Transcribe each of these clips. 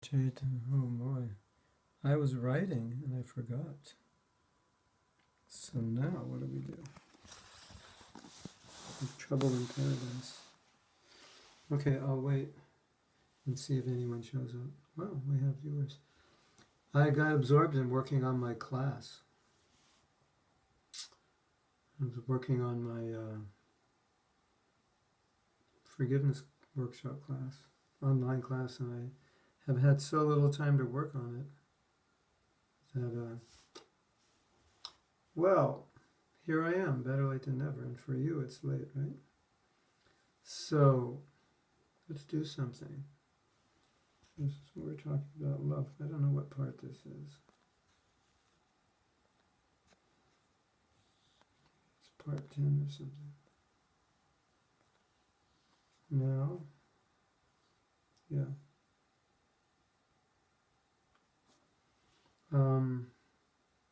Chaitan, oh boy. I was writing and I forgot. So now what do we do? Trouble in paradise. Okay, I'll wait and see if anyone shows up. Well, we have viewers. I got absorbed in working on my class. I was working on my forgiveness workshop class, online class, and I have had so little time to work on it that, well, here I am, better late than never, and for you it's late, right? So, let's do something. This is what we're talking about, love. I don't know what part this is. It's part 10 or something. Now, yeah.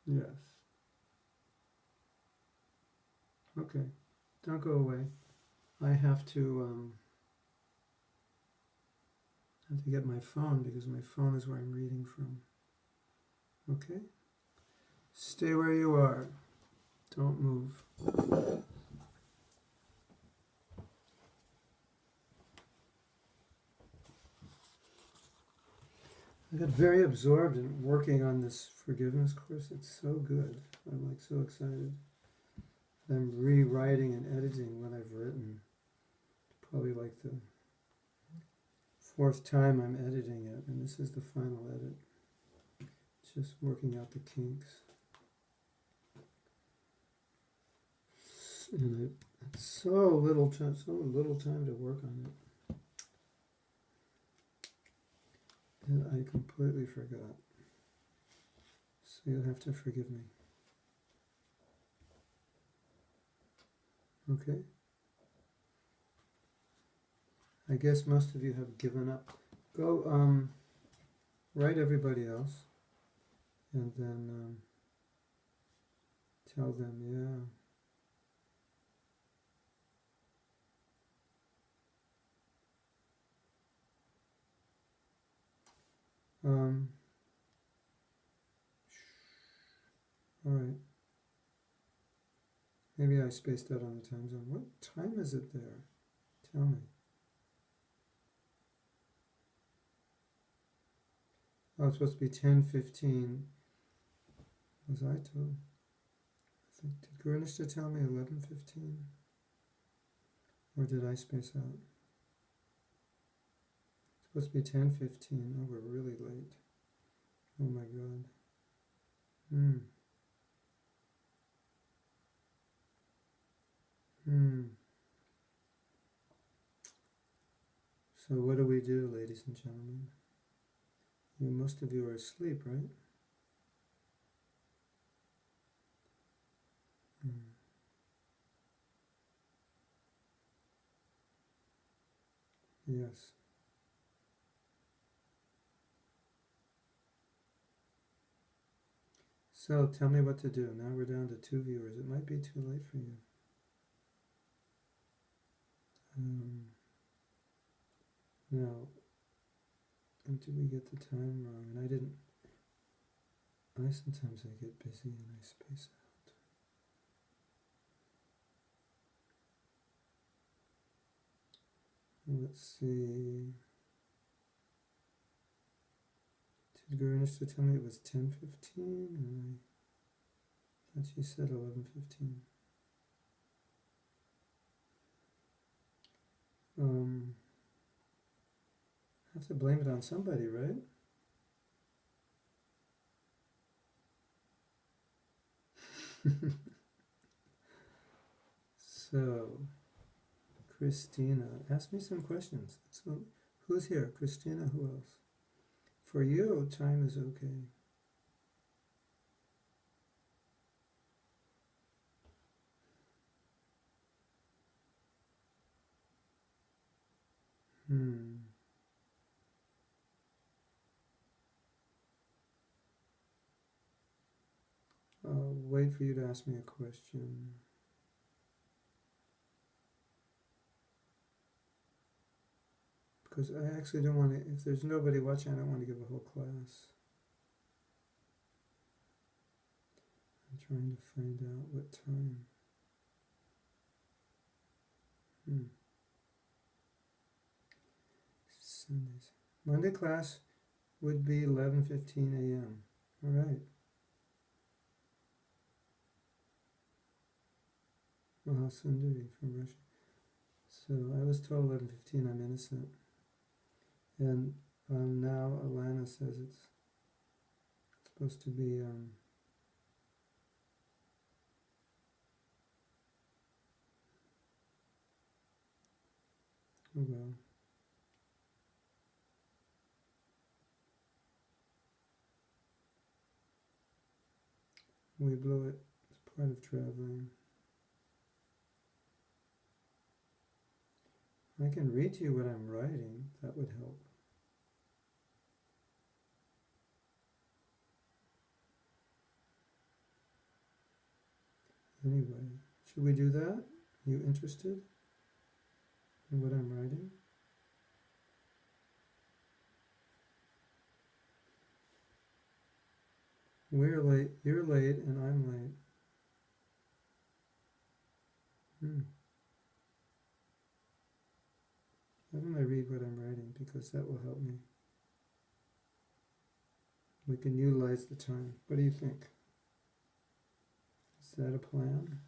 Yes. Okay, don't go away. I have to get my phone because my phone is where I'm reading from. Okay? Stay where you are. Don't move. I got very absorbed in working on this forgiveness course. It's so good. I'm like so excited. I'm rewriting and editing what I've written. Probably like the 4th time I'm editing it, and this is the final edit. Just working out the kinks. And it's so little time to work on it. And I completely forgot. So you'll have to forgive me. Okay? I guess most of you have given up. Go write everybody else and then tell them, yeah. All right. Maybe I spaced out on the time zone. What time is it there? Tell me. Oh, it's supposed to be 10:15. Was I told? Did Gurnishta tell me 11:15? Or did I space out? It's supposed to be 10:15. Oh, we're really late. Oh my God. So what do we do, ladies and gentlemen? Most of you are asleep, right? Yes. So tell me what to do. Now we're down to 2 viewers. It might be too late for you. Now, did we get the time wrong? And sometimes I get busy and I space out. Let's see. Did Gurnishta tell me it was 10:15? And I thought she said 11:15. I have to blame it on somebody, right? So, Christina, ask me some questions. So, who's here? Christina, who else? For you, time is okay. I'll wait for you to ask me a question. because I actually don't want to, if there's nobody watching, I don't want to give a whole class. I'm trying to find out what time. Sundays. Monday class would be 11:15 a.m. All right. Sundari from Russia. So I was told 11:15 I'm innocent. And now Alana says it's supposed to be oh well. We blew it. It's part of traveling. I can read to you what I'm writing. That would help. Anyway, should we do that? You interested in what I'm writing? We're late. You're late, and I'm late. Why don't I read what I'm writing, because that will help me. We can utilize the time. What do you think? Is that a plan?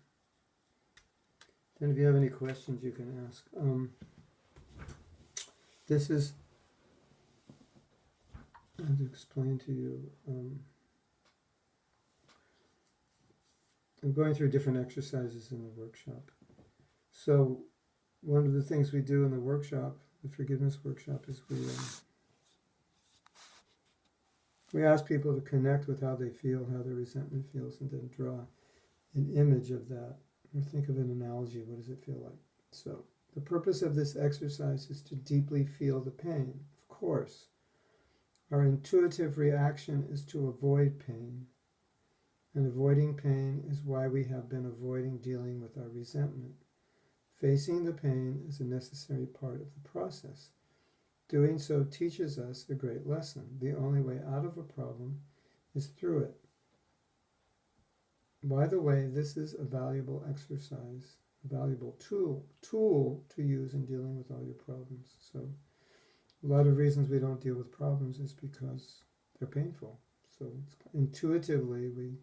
Then if you have any questions, you can ask. This is, I have to explain to you, I'm going through different exercises in the workshop. So one of the things we do in the workshop, the forgiveness workshop, is we ask people to connect with how they feel, how their resentment feels, and then draw an image of that, or think of an analogy. What does it feel like? So the purpose of this exercise is to deeply feel the pain. Of course, our intuitive reaction is to avoid pain, and avoiding pain is why we have been avoiding dealing with our resentment. Facing the pain is a necessary part of the process. Doing so teaches us a great lesson. The only way out of a problem is through it. By the way, this is a valuable exercise, a valuable tool to use in dealing with all your problems. So a lot of reasons we don't deal with problems is because they're painful. So intuitively we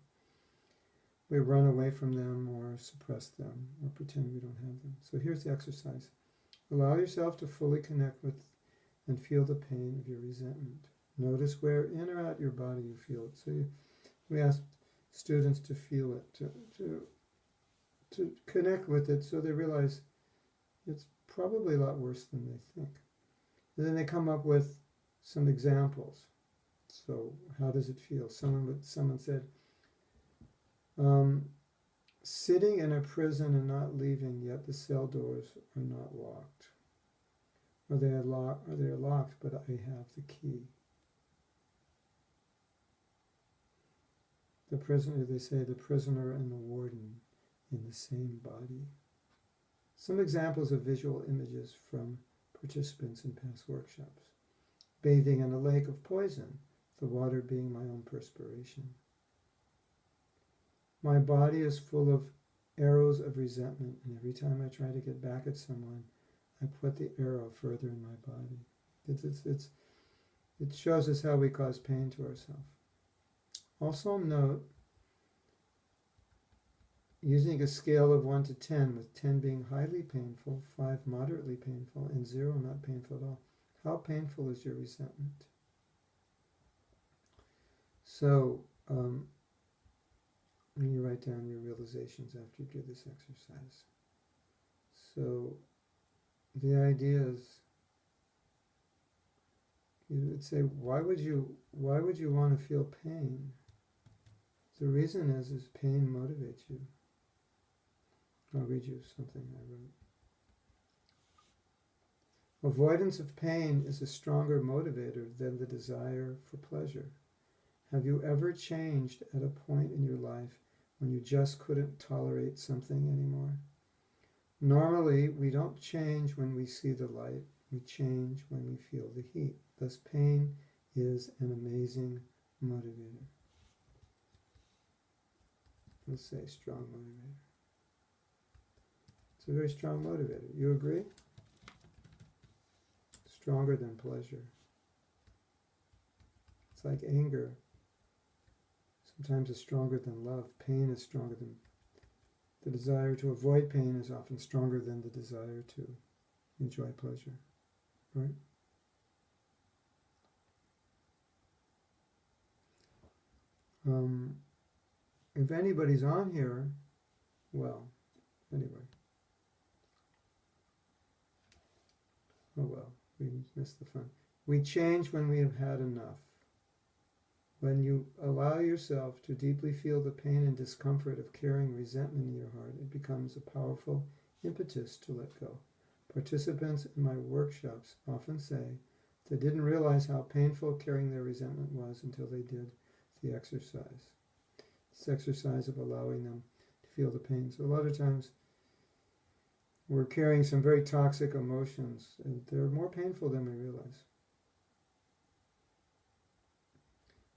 run away from them or suppress them or pretend we don't have them. So here's the exercise. Allow yourself to fully connect with and feel the pain of your resentment. Notice where in or out your body you feel it. So we ask students to feel it, to connect with it, so they realize it's probably a lot worse than they think. And then they come up with some examples. So how does it feel? Someone said, sitting in a prison and not leaving, yet the cell doors are not locked. Or they are locked, but I have the key. The prisoner, they say, the prisoner and the warden in the same body. Some examples of visual images from participants in past workshops. Bathing in a lake of poison, the water being my own perspiration. My body is full of arrows of resentment, and every time I try to get back at someone, I put the arrow further in my body. It shows us how we cause pain to ourselves. Also note, using a scale of 1 to 10, with 10 being highly painful, 5 moderately painful, and 0 not painful at all. How painful is your resentment? So, you write down your realizations after you do this exercise. So, the idea is, you would say, why would you want to feel pain? The reason is pain motivates you. I'll read you something I wrote. Avoidance of pain is a stronger motivator than the desire for pleasure. Have you ever changed at a point in your life when you just couldn't tolerate something anymore? Normally, we don't change when we see the light. We change when we feel the heat. Thus, pain is an amazing motivator. Let's say strong motivator. It's a very strong motivator. You agree? Stronger than pleasure. It's like anger. Sometimes it's stronger than love. Pain is stronger than... The desire to avoid pain is often stronger than the desire to enjoy pleasure. Right? If anybody's on here, well, anyway. Oh well, we missed the fun. We change when we have had enough. When you allow yourself to deeply feel the pain and discomfort of carrying resentment in your heart, it becomes a powerful impetus to let go. Participants in my workshops often say they didn't realize how painful carrying their resentment was until they did the exercise. This exercise of allowing them to feel the pain. So a lot of times we're carrying some very toxic emotions, and they're more painful than we realize.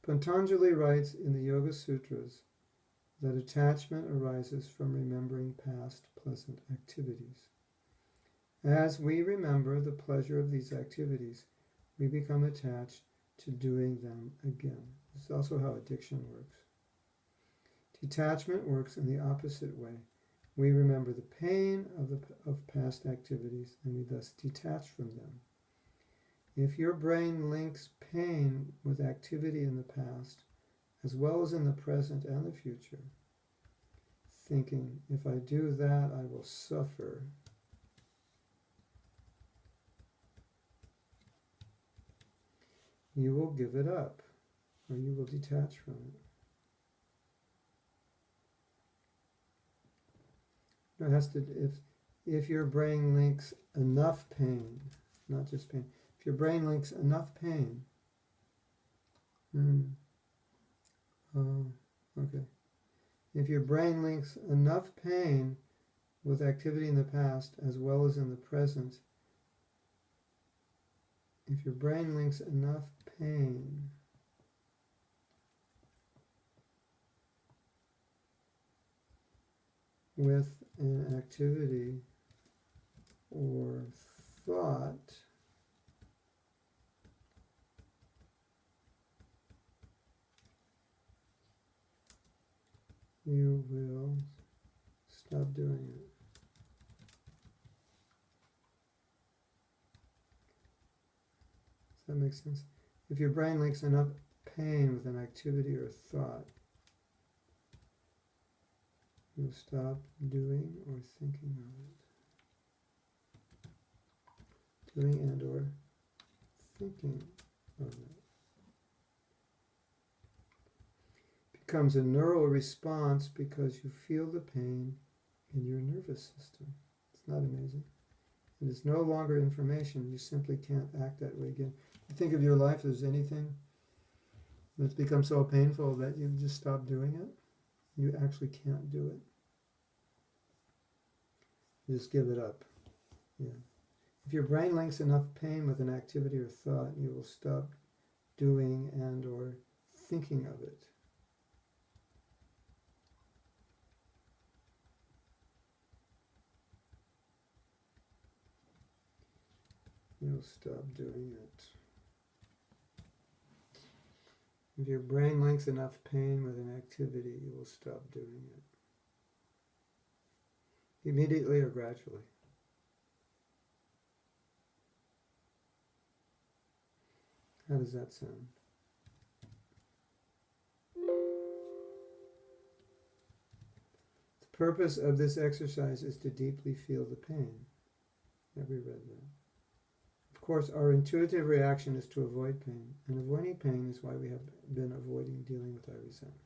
Patanjali writes in the Yoga Sutras that attachment arises from remembering past pleasant activities. As we remember the pleasure of these activities, we become attached to doing them again. This is also how addiction works. Detachment works in the opposite way. We remember the pain of past activities, and we thus detach from them. If your brain links pain with activity in the past, as well as in the present and the future, thinking, if I do that, I will suffer, you will give it up, or you will detach from it. It has to, if your brain links enough pain, not just pain, if your brain links enough pain, okay. If your brain links enough pain with activity in the past as well as in the present, if your brain links enough pain with an activity or thought, you will stop doing it. Does that make sense? If your brain links enough pain with an activity or thought, you'll stop doing or thinking of it. Doing and or thinking of it. Becomes a neural response because you feel the pain in your nervous system. It's not amazing? It is no longer information. You simply can't act that way again. You think of your life, there's anything that's become so painful that you just stop doing it. You actually can't do it. Just give it up. Yeah. If your brain links enough pain with an activity or thought, you will stop doing and or thinking of it. You'll stop doing it. If your brain links enough pain with an activity, you will stop doing it. Immediately or gradually. How does that sound? The purpose of this exercise is to deeply feel the pain. Have we read that? Of course, our intuitive reaction is to avoid pain, and avoiding pain is why we have been avoiding dealing with our resentment.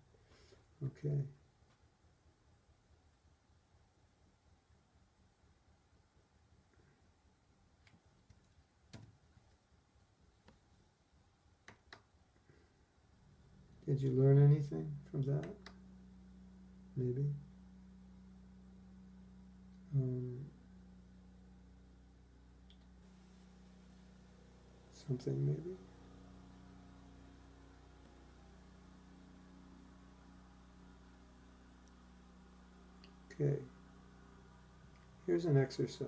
Okay. Did you learn anything from that? Maybe. something maybe. Okay, here's an exercise.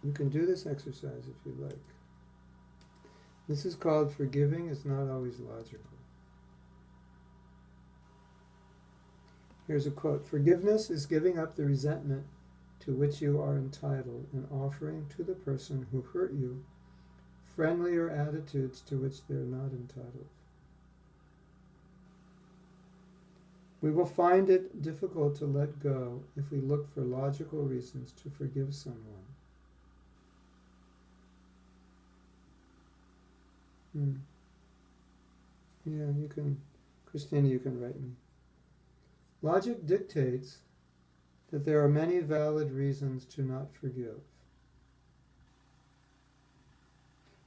You can do this exercise if you like. This is called forgiving is not always logical. Here's a quote. Forgiveness is giving up the resentment to which you are entitled and offering to the person who hurt you friendlier attitudes to which they're not entitled. We will find it difficult to let go if we look for logical reasons to forgive someone. Yeah, you can, Christina, you can write me. Logic dictates that there are many valid reasons to not forgive.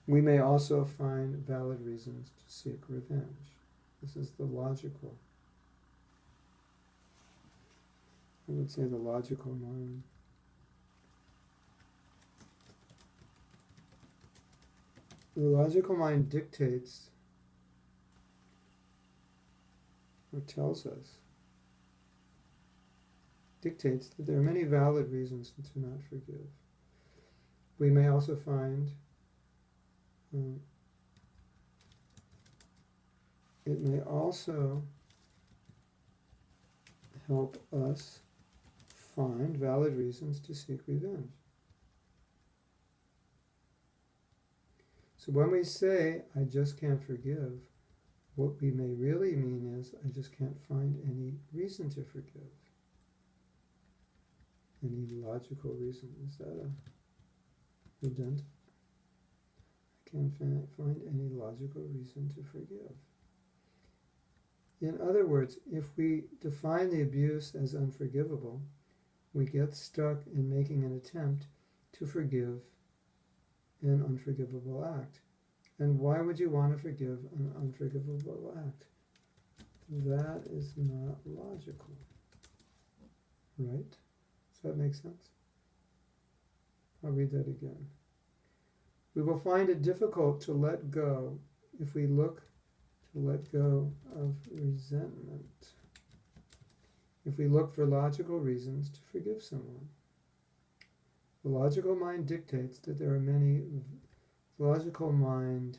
We may also find valid reasons to seek revenge. This is the logical. I would say the logical mind. The logical mind dictates or tells us, dictates that there are many valid reasons to not forgive. We may also find it may also help us find valid reasons to seek revenge. So when we say, I just can't forgive, what we may really mean is, I just can't find any reason to forgive. Any logical reason. Is that a redundant? I can't find any logical reason to forgive. In other words, if we define the abuse as unforgivable, we get stuck in making an attempt to forgive an unforgivable act. And why would you want to forgive an unforgivable act? That is not logical. Right? Does that make sense? I'll read that again. We will find it difficult to let go if we look to let go of resentment. If we look for logical reasons to forgive someone. The logical mind dictates that there are many. The logical mind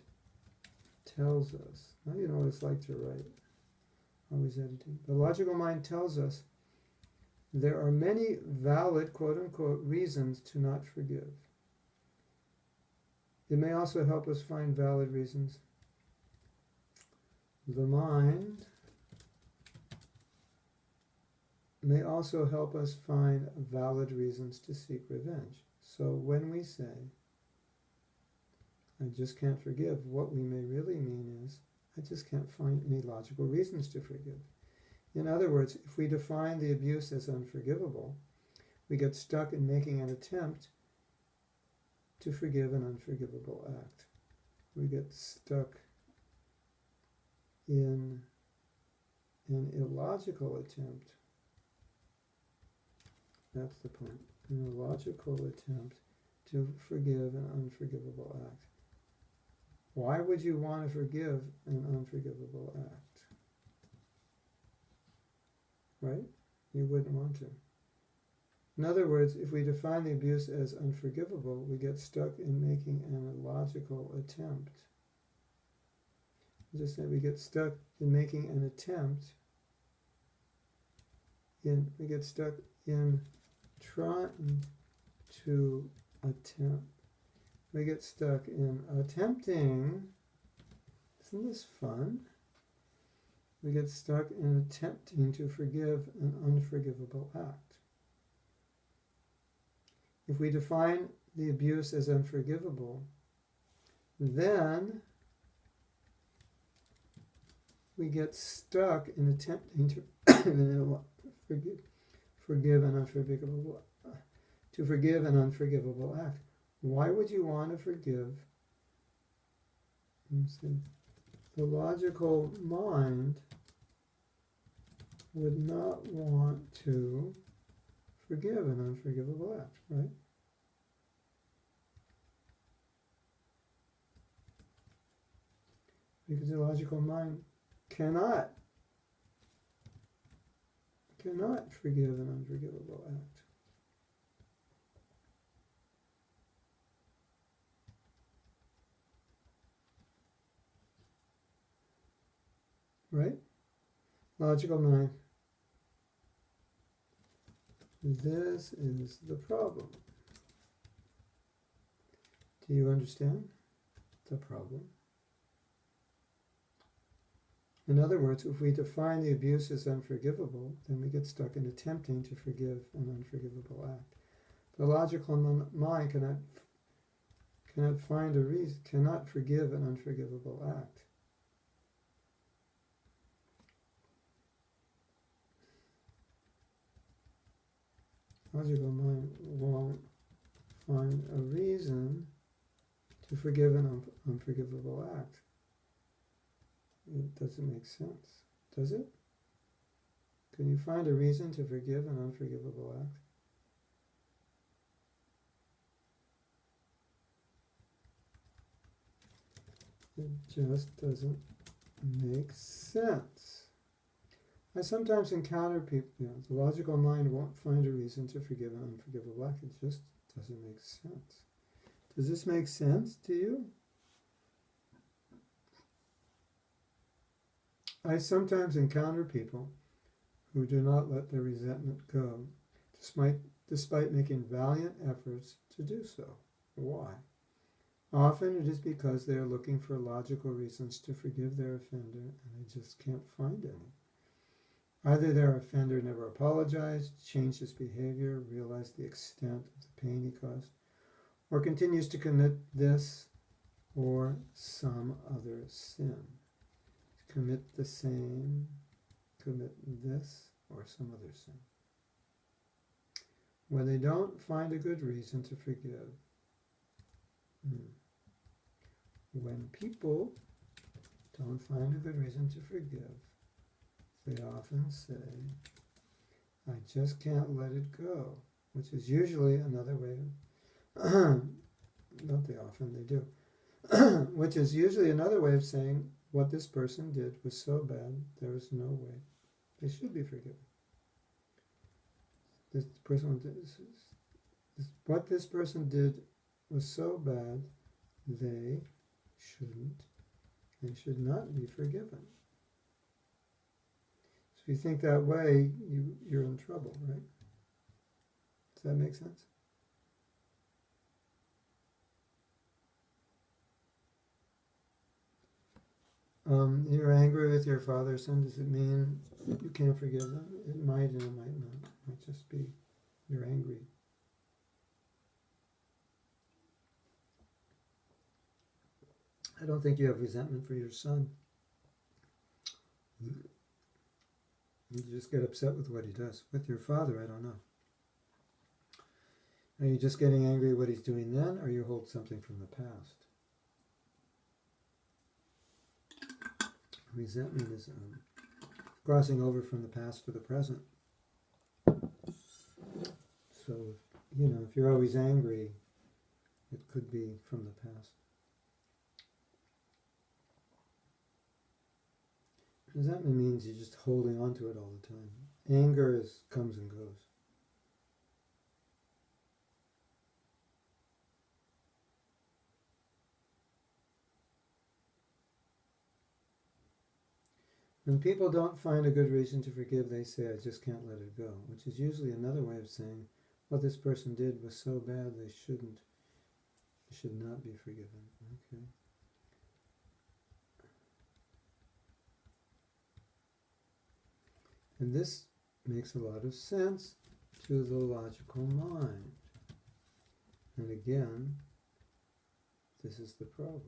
tells us. Now you know what it's like to write. Always editing. The logical mind tells us there are many valid, quote-unquote, reasons to not forgive. It may also help us find valid reasons. The mind may also help us find valid reasons to seek revenge. So when we say, I just can't forgive, what we may really mean is, I just can't find any logical reasons to forgive. In other words, if we define the abuse as unforgivable, we get stuck in making an attempt to forgive an unforgivable act. We get stuck in an illogical attempt. That's the point. An illogical attempt to forgive an unforgivable act. Why would you want to forgive an unforgivable act? Right? You wouldn't want to. In other words, if we define the abuse as unforgivable, we get stuck in making an illogical attempt. Just that we get stuck in making an attempt. We get stuck in trying to attempt. We get stuck in attempting. Isn't this fun? We get stuck in attempting to forgive an unforgivable act. If we define the abuse as unforgivable, then we get stuck in attempting to forgive an unforgivable act. Why would you want to forgive? The logical mind would not want to forgive an unforgivable act, right? Because the logical mind cannot forgive an unforgivable act. Right? Logical mind. This is the problem. Do you understand the problem? In other words, if we define the abuse as unforgivable, then we get stuck in attempting to forgive an unforgivable act. The logical mind cannot find a reason, cannot forgive an unforgivable act. Logical mind won't find a reason to forgive an unforgivable act. It doesn't make sense, does it? Can you find a reason to forgive an unforgivable act? It just doesn't make sense. I sometimes encounter people, the logical mind won't find a reason to forgive an unforgivable act. It just doesn't make sense. Does this make sense to you? I sometimes encounter people who do not let their resentment go, despite making valiant efforts to do so. Why? Often it is because they are looking for logical reasons to forgive their offender, and they just can't find any. Either their offender never apologized, changed his behavior, realized the extent of the pain he caused, or continues to commit this or some other sin. Commit this or some other sin. When they don't find a good reason to forgive, when people don't find a good reason to forgive, they often say, I just can't let it go, which is usually another way of, not they often, they do, which is usually another way of saying what this person did was so bad, there is no way they should be forgiven. What this person did was so bad, they should not be forgiven. So if you think that way, you're in trouble, right? Does that make sense? You're angry with your father or son. Does it mean you can't forgive them? It might and it might not. It might just be you're angry. I don't think you have resentment for your son. You just get upset with what he does. With your father, I don't know. Are you just getting angry at what he's doing then, or you hold something from the past? Resentment is crossing over from the past to the present. So, if you're always angry, it could be from the past. Resentment means you're just holding on to it all the time. Anger comes and goes. When people don't find a good reason to forgive, they say, I just can't let it go, which is usually another way of saying, what this person did was so bad they should not be forgiven. Okay. And this makes a lot of sense to the logical mind. And again, this is the problem.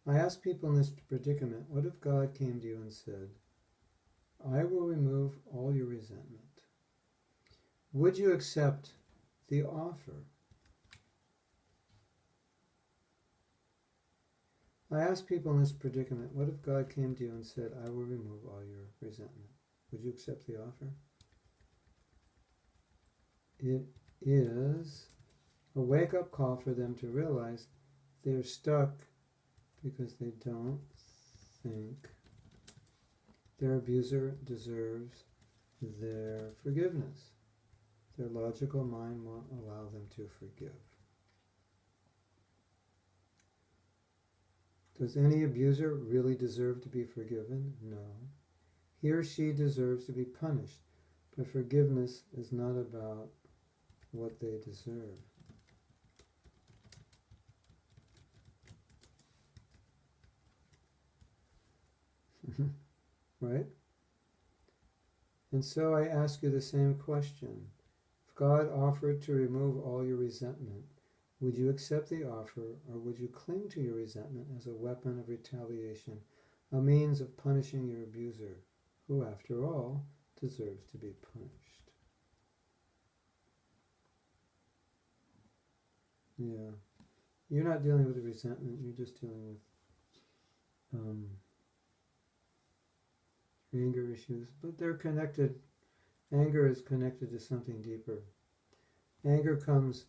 I ask people in this predicament, what if God came to you and said, I will remove all your resentment? Would you accept the offer? I ask people in this predicament, what if God came to you and said, I will remove all your resentment? Would you accept the offer? it is a wake-up call for them to realize they're stuck because they don't think their abuser deserves their forgiveness. Their logical mind won't allow them to forgive. Does any abuser really deserve to be forgiven? No. He or she deserves to be punished, but forgiveness is not about what they deserve. Right? And so I ask you the same question. If God offered to remove all your resentment, would you accept the offer, or would you cling to your resentment as a weapon of retaliation, a means of punishing your abuser, who, after all, deserves to be punished? Yeah. You're not dealing with the resentment, you're just dealing with anger issues, but they're connected. Anger is connected to something deeper. Anger comes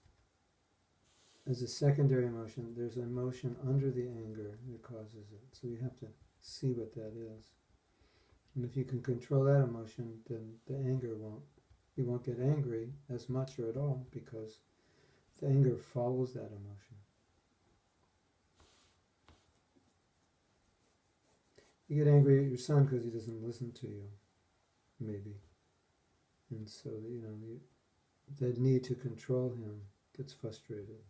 as a secondary emotion. There's an emotion under the anger that causes it. So you have to see what that is. And if you can control that emotion, then the anger you won't get angry as much or at all, because the anger follows that emotion. You get angry at your son because he doesn't listen to you, maybe. And so, that need to control him gets frustrated.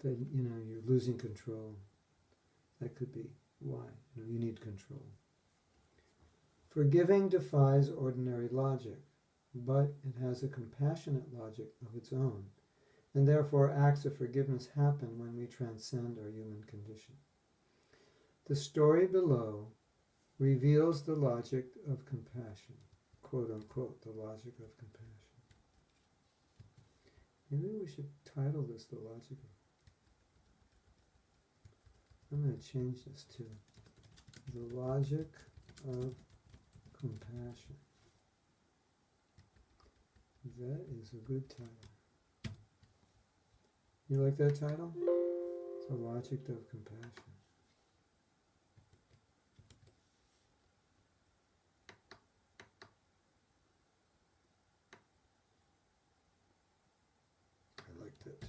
That, you're losing control. That could be why. You need control. Forgiving defies ordinary logic, but it has a compassionate logic of its own, and therefore acts of forgiveness happen when we transcend our human condition. The story below reveals the logic of compassion, quote unquote, the logic of compassion. Maybe we should title this the logic of... I'm going to change this to the logic of compassion. That is a good title. You like that title? The logic of compassion. I like that too.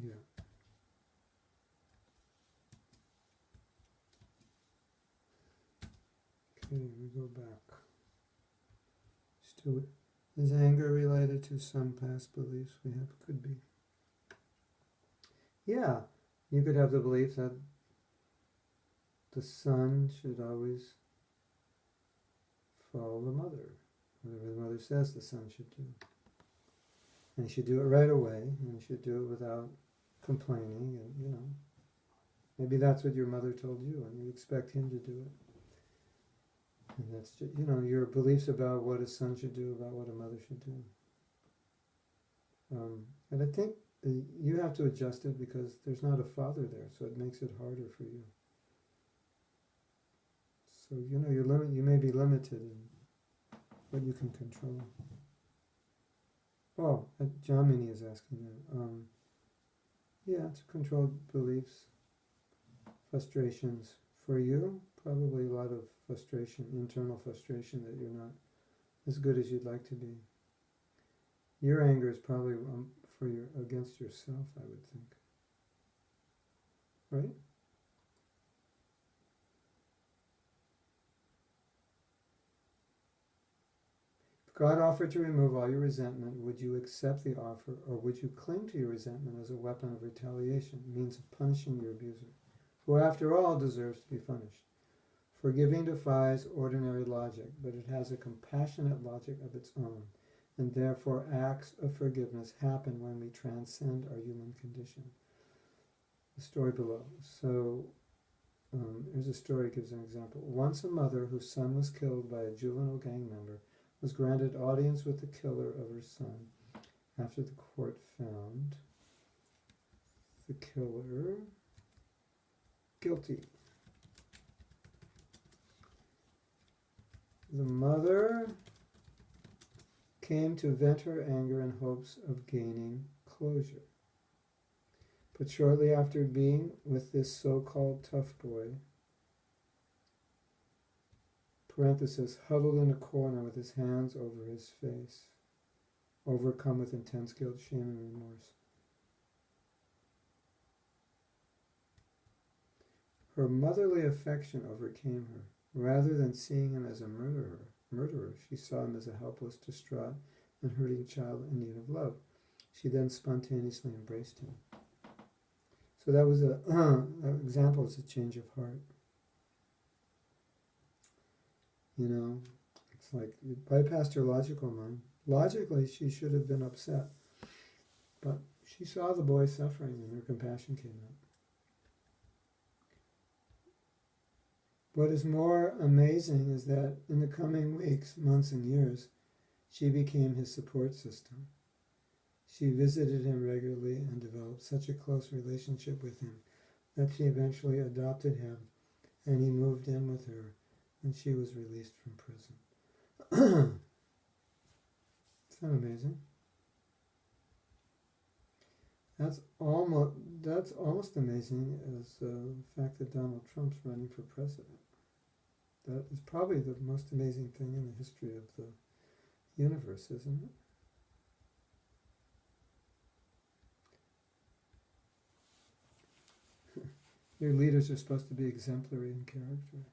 Yeah. Okay, we go back. Still, is anger related to some past beliefs we have? Could be. Yeah, you could have the belief that the son should always follow the mother. Whatever the mother says the son should do. And he should do it right away, and he should do it without complaining, and maybe that's what your mother told you, and you expect him to do it. And that's just, your beliefs about what a son should do, about what a mother should do. And I think you have to adjust it because there's not a father there, so it makes it harder for you. So, you may be limited in what you can control. Oh, John Minnie is asking that. Yeah, to control beliefs, frustrations. For you, probably a lot of frustration, internal frustration that you're not as good as you'd like to be. Your anger is probably against yourself, I would think. Right? If God offered to remove all your resentment, would you accept the offer, or would you cling to your resentment as a weapon of retaliation, means of punishing your abuser, who after all deserves to be punished? Forgiving defies ordinary logic, but it has a compassionate logic of its own, and therefore acts of forgiveness happen when we transcend our human condition. The story below. So, here's a story that gives an example. Once a mother whose son was killed by a juvenile gang member was granted audience with the killer of her son after the court found the killer guilty. The mother came to vent her anger in hopes of gaining closure. But shortly after being with this so-called tough boy, parenthesis, huddled in a corner with his hands over his face, overcome with intense guilt, shame, and remorse, her motherly affection overcame her. Rather than seeing him as a murderer, she saw him as a helpless, distraught, and hurting child in need of love. She then spontaneously embraced him. So that was an example of a change of heart. You know, it's like it bypassed her logical mind. Logically, she should have been upset. But she saw the boy suffering and her compassion came up. What is more amazing is that in the coming weeks, months, and years, she became his support system. She visited him regularly and developed such a close relationship with him that she eventually adopted him and he moved in with her when she was released from prison. Isn't that amazing? That's almost amazing as the fact that Donald Trump's running for president. That is probably the most amazing thing in the history of the universe, isn't it? Your leaders are supposed to be exemplary in character.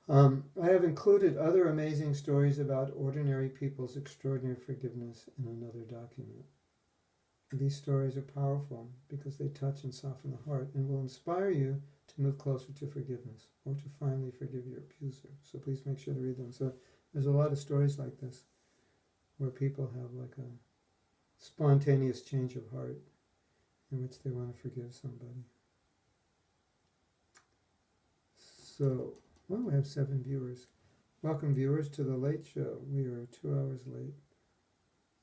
I have included other amazing stories about ordinary people's extraordinary forgiveness in another document. These stories are powerful because they touch and soften the heart and will inspire you to move closer to forgiveness or to finally forgive your abuser. So please make sure to read them. So there's a lot of stories like this where people have like a spontaneous change of heart in which they want to forgive somebody. So, well, we have 7 viewers. Welcome, viewers, to the late show. We are 2 hours late.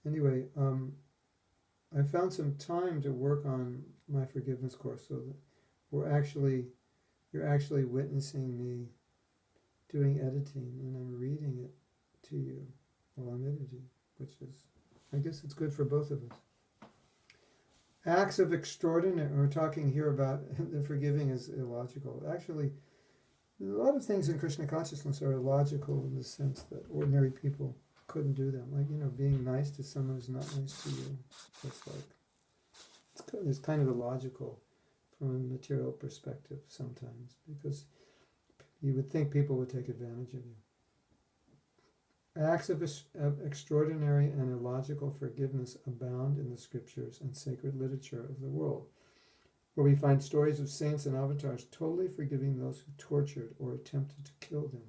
Anyway, I found some time to work on my forgiveness course, so that you're actually witnessing me doing editing, and I'm reading it to you while I'm editing, which is, I guess it's good for both of us. Acts of extraordinary, we're talking here about the forgiving is illogical. Actually, a lot of things in Krishna consciousness are illogical in the sense that ordinary people couldn't do them. Like, being nice to someone who's not nice to you. It's kind of illogical from a material perspective sometimes, because you would think people would take advantage of you. Acts of extraordinary and illogical forgiveness abound in the scriptures and sacred literature of the world, where we find stories of saints and avatars totally forgiving those who tortured or attempted to kill them.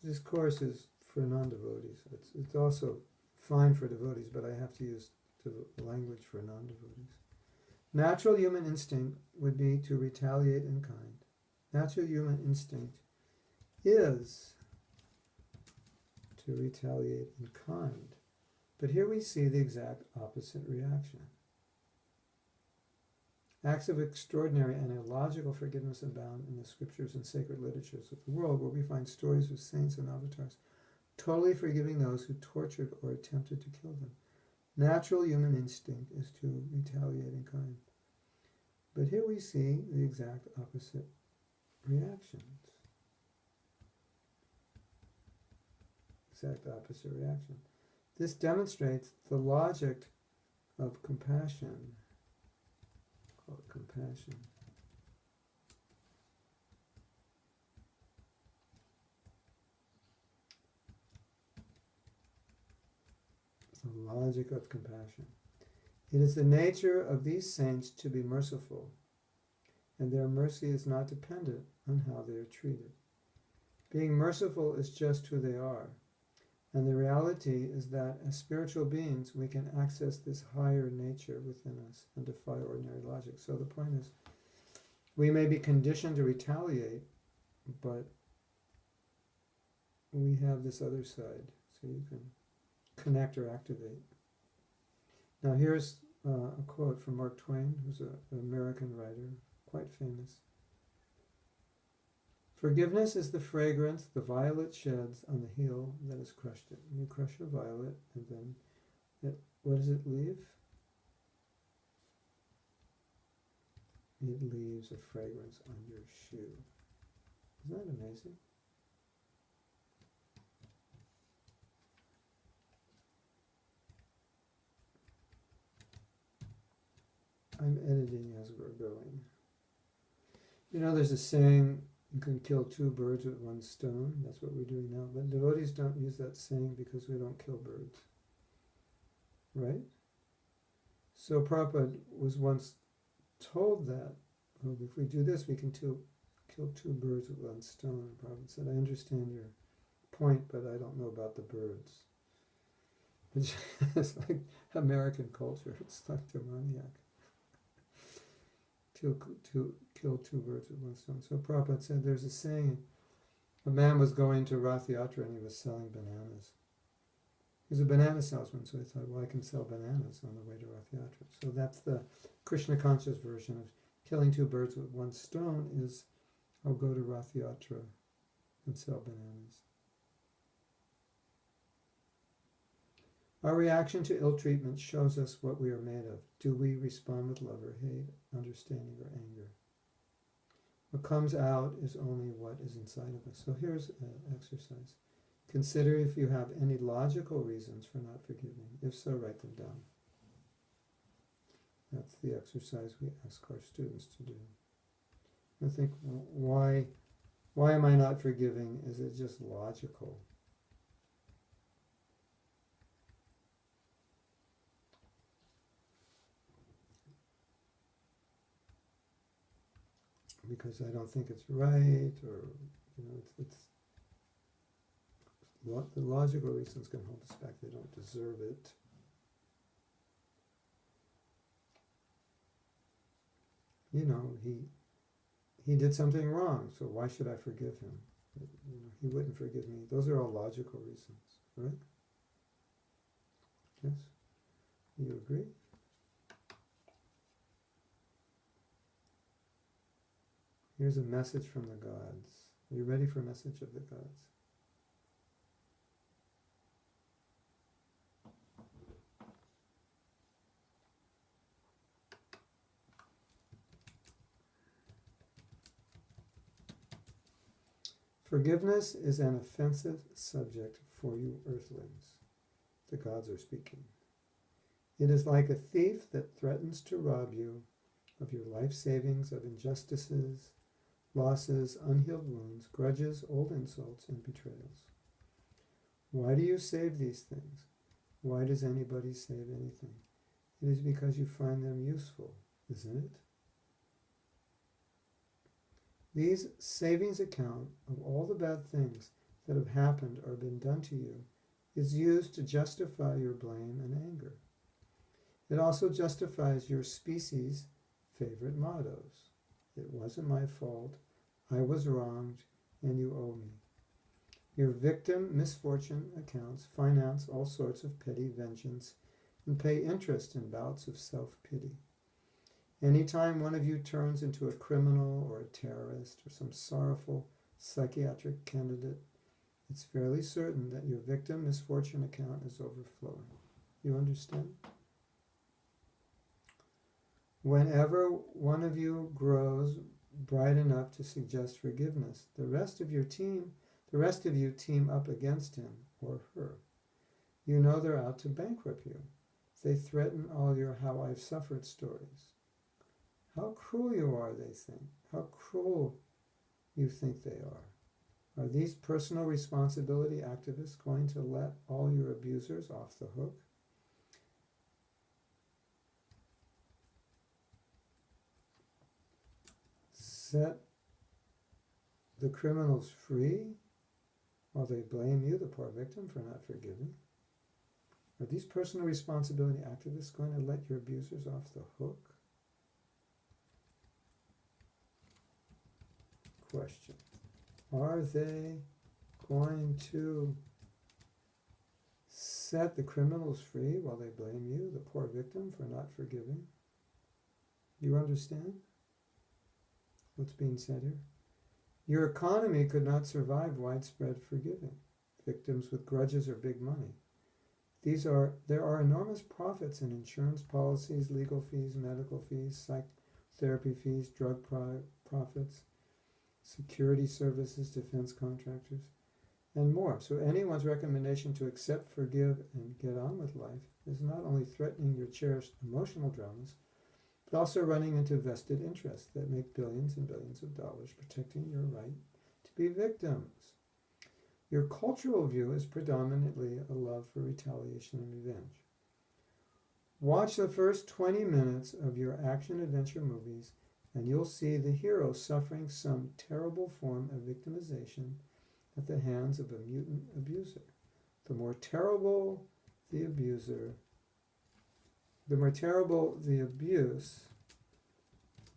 This course is for non-devotees. It's also fine for devotees, but I have to use the language for non-devotees. Natural human instinct would be to retaliate in kind. Natural human instinct is to retaliate in kind. But here we see the exact opposite reaction. Acts of extraordinary and illogical forgiveness abound in the scriptures and sacred literatures of the world, where we find stories of saints and avatars totally forgiving those who tortured or attempted to kill them. Natural human instinct is to retaliate in kind. But here we see the exact opposite reactions. Exact opposite reaction. This demonstrates the logic of compassion. Call it compassion. The logic of compassion. It is the nature of these saints to be merciful, and their mercy is not dependent on how they are treated. Being merciful is just who they are, and the reality is that as spiritual beings we can access this higher nature within us and defy ordinary logic. So the point is, we may be conditioned to retaliate, but we have this other side, so you can connect or activate. Now here's a quote from Mark Twain, who's an American writer, quite famous. Forgiveness is the fragrance the violet sheds on the heel that has crushed it. You crush a violet, and then what does it leave? It leaves a fragrance on your shoe. Isn't that amazing? I'm editing as we're going. You know, there's a saying, you can kill two birds with one stone. That's what we're doing now. But devotees don't use that saying because we don't kill birds. Right? So Prabhupada was once told that, well, if we do this, we can kill two birds with one stone. Prabhupada said, I understand your point, but I don't know about the birds. It's like American culture. It's like demoniac. To kill two birds with one stone. So Prabhupada said there's a saying, a man was going to Rath Yatra and he was selling bananas. He was a banana salesman, so he thought, well, I can sell bananas on the way to Rath Yatra. So that's the Krishna conscious version of killing two birds with one stone is, I'll go to Rath Yatra and sell bananas. Our reaction to ill treatment shows us what we are made of. Do we respond with love or hate, understanding or anger? What comes out is only what is inside of us. So here's an exercise. Consider if you have any logical reasons for not forgiving. If so, write them down. That's the exercise we ask our students to do. I think, why am I not forgiving? Is it just logical? Because I don't think it's right, or it's the logical reasons can hold us back. They don't deserve it. He did something wrong, so why should I forgive him? He wouldn't forgive me. Those are all logical reasons, right? Yes? You agree? Here's a message from the gods. Are you ready for a message of the gods? Forgiveness is an offensive subject for you earthlings. The gods are speaking. It is like a thief that threatens to rob you of your life savings, of injustices, losses, unhealed wounds, grudges, old insults, and betrayals. Why do you save these things? Why does anybody save anything? It is because you find them useful, isn't it? These savings account of all the bad things that have happened or been done to you is used to justify your blame and anger. It also justifies your species' favorite mottos. It wasn't my fault. I was wronged, and you owe me. Your victim misfortune accounts finance all sorts of petty vengeance and pay interest in bouts of self-pity. Anytime one of you turns into a criminal or a terrorist or some sorrowful psychiatric candidate, it's fairly certain that your victim misfortune account is overflowing. You understand? Whenever one of you grows bright enough to suggest forgiveness, the rest of you team up against him or her. You know they're out to bankrupt you. They threaten all your how I've suffered stories. How cruel you are, they think. How cruel you think they are. Are these personal responsibility activists going to let all your abusers off the hook? Set the criminals free while they blame you, the poor victim, for not forgiving? Are these personal responsibility activists going to let your abusers off the hook? Question. Are they going to set the criminals free while they blame you, the poor victim, for not forgiving? You understand what's being said here? Your economy could not survive widespread forgiving. Victims with grudges or big money. There are enormous profits in insurance policies, legal fees, medical fees, psychotherapy fees, drug profits, security services, defense contractors, and more. So anyone's recommendation to accept, forgive, and get on with life is not only threatening your cherished emotional dramas, but also running into vested interests that make billions and billions of dollars protecting your right to be victims. Your cultural view is predominantly a love for retaliation and revenge. Watch the first 20 minutes of your action-adventure movies and you'll see the hero suffering some terrible form of victimization at the hands of a mutant abuser. The more terrible the abuse,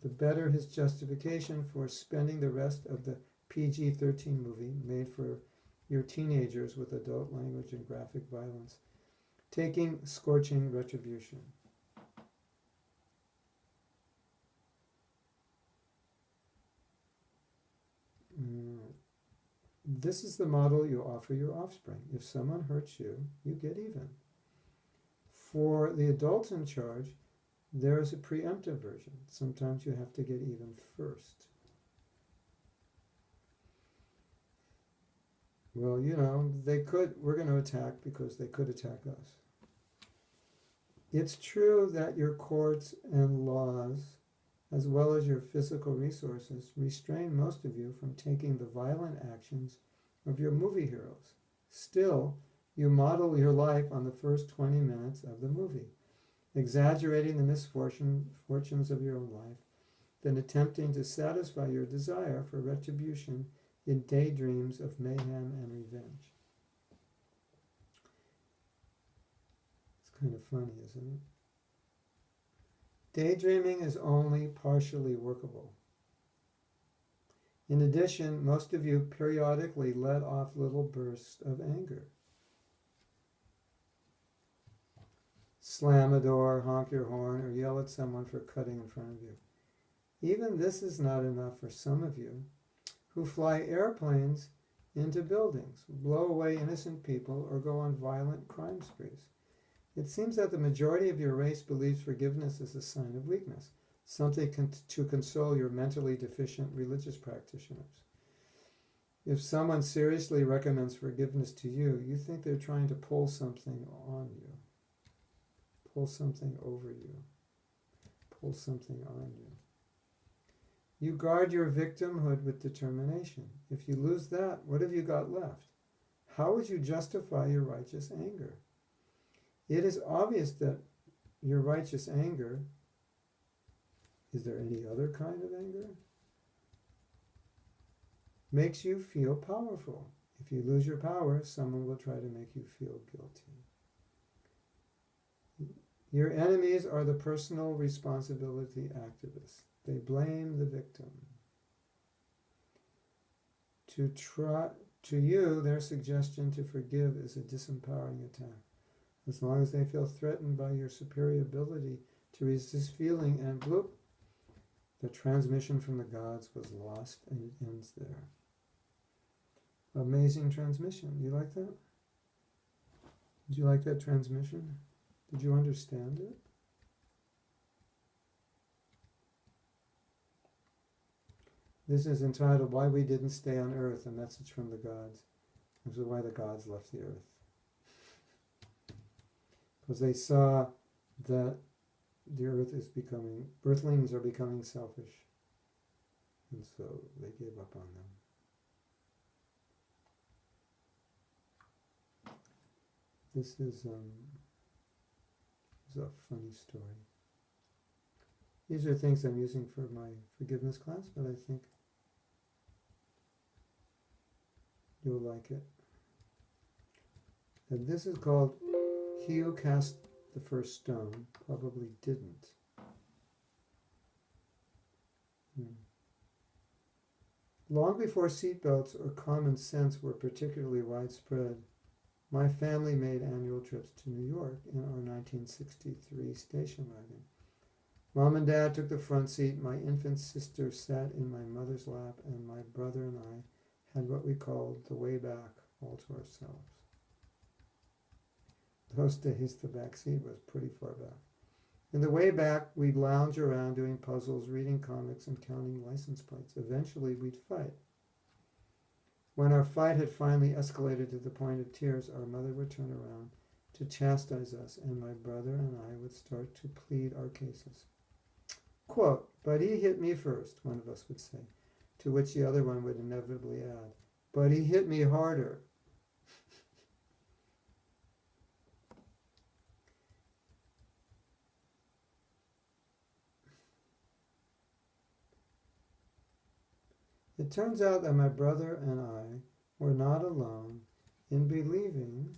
the better his justification for spending the rest of the PG-13 movie made for your teenagers with adult language and graphic violence, taking scorching retribution. This is the model you offer your offspring. If someone hurts you, you get even. For the adults in charge, there is a preemptive version. Sometimes you have to get even first. Well, we're going to attack because they could attack us. It's true that your courts and laws, as well as your physical resources, restrain most of you from taking the violent actions of your movie heroes. Still, you model your life on the first 20 minutes of the movie, exaggerating the misfortunes of your own life, then attempting to satisfy your desire for retribution in daydreams of mayhem and revenge. It's kind of funny, isn't it? Daydreaming is only partially workable. In addition, most of you periodically let off little bursts of anger. Slam a door, honk your horn, or yell at someone for cutting in front of you. Even this is not enough for some of you who fly airplanes into buildings, blow away innocent people, or go on violent crime sprees. It seems that the majority of your race believes forgiveness is a sign of weakness, something to console your mentally deficient religious practitioners. If someone seriously recommends forgiveness to you, you think they're trying to pull something on you, pull something over you, pull something on you. You guard your victimhood with determination. If you lose that, what have you got left? How would you justify your righteous anger? It is obvious that your righteous anger, is there any other kind of anger? Makes you feel powerful. If you lose your power, someone will try to make you feel guilty. Your enemies are the personal responsibility activists. They blame the victim. To you, their suggestion to forgive is a disempowering attack. As long as they feel threatened by your superior ability to resist feeling, and bloop, the transmission from the gods was lost and it ends there. Amazing transmission. You like that? Did you like that transmission? Did you understand it? This is entitled Why We Didn't Stay on Earth, a message from the gods. This is why the gods left the earth. Because they saw that the earth is earthlings are becoming selfish. And so they gave up on them. This is a funny story. These are things I'm using for my forgiveness class, but I think you'll like it. And this is called He Who Cast the First Stone Probably Didn't. Long before seatbelts or common sense were particularly widespread, My family made annual trips to New York in our 1963 station wagon. Mom and Dad took the front seat, my infant sister sat in my mother's lap, and my brother and I had what we called the way back all to ourselves. Those days, the back seat was pretty far back. In the way back, we'd lounge around doing puzzles, reading comics, and counting license plates. Eventually, we'd fight. When our fight had finally escalated to the point of tears, our mother would turn around to chastise us, and my brother and I would start to plead our cases. Quote, "But he hit me first," one of us would say, to which the other one would inevitably add, "But he hit me harder." It turns out that my brother and I were not alone in believing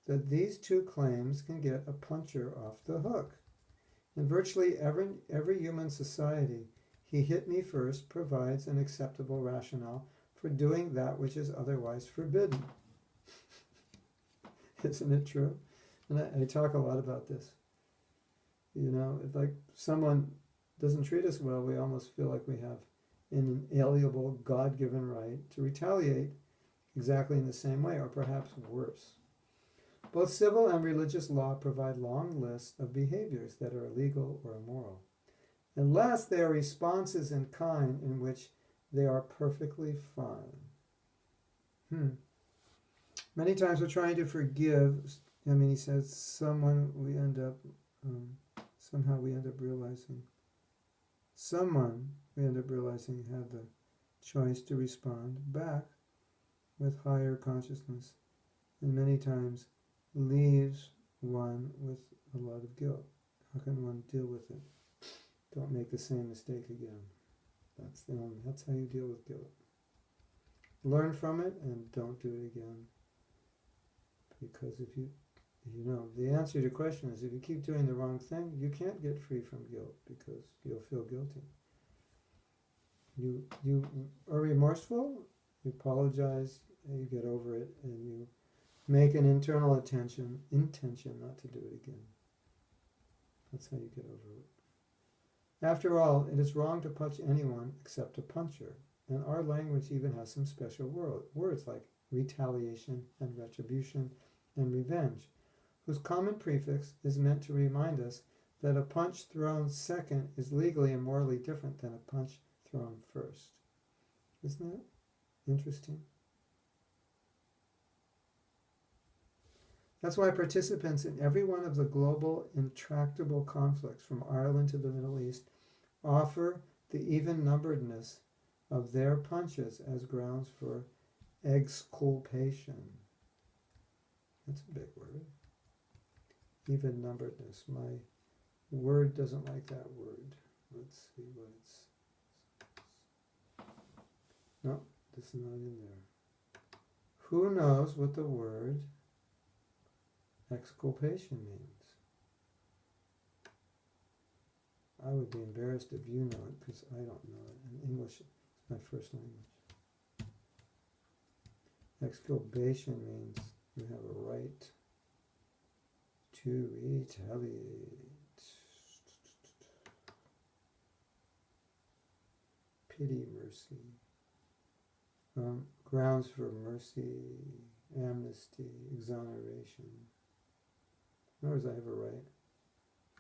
that these two claims can get a puncher off the hook. In virtually every human society, "he hit me first" provides an acceptable rationale for doing that which is otherwise forbidden. Isn't it true? And I talk a lot about this. You know, if like someone doesn't treat us well, we almost feel like we have an inalienable God-given right to retaliate exactly in the same way, or perhaps worse. Both civil and religious law provide long lists of behaviors that are illegal or immoral, unless they are responses in kind in which they are perfectly fine. Many times we're trying to forgive. He says someone we end up realizing had the choice to respond back with higher consciousness, and many times leaves one with a lot of guilt. How can one deal with it? Don't make the same mistake again. That's how you deal with guilt. Learn from it and don't do it again. Because if you the answer to your question is, if you keep doing the wrong thing, you can't get free from guilt because you'll feel guilty. You are remorseful, you apologize, and you get over it, and you make an internal intention not to do it again. That's how you get over it. After all, it is wrong to punch anyone except a puncher, and our language even has some special words like retaliation and retribution and revenge, whose common prefix is meant to remind us that a punch thrown second is legally and morally different than a punch thrown first. Isn't that interesting? That's why participants in every one of the global intractable conflicts from Ireland to the Middle East offer the even-numberedness of their punches as grounds for exculpation. That's a big word. Even-numberedness. My word doesn't like that word. Let's see what it's... No, this is not in there. Who knows what the word exculpation means? I would be embarrassed if you know it, because I don't know it. In English, it's my first language. Exculpation means you have a right to retaliate. Pity, mercy. Grounds for mercy, amnesty, exoneration. In other words, I have a right.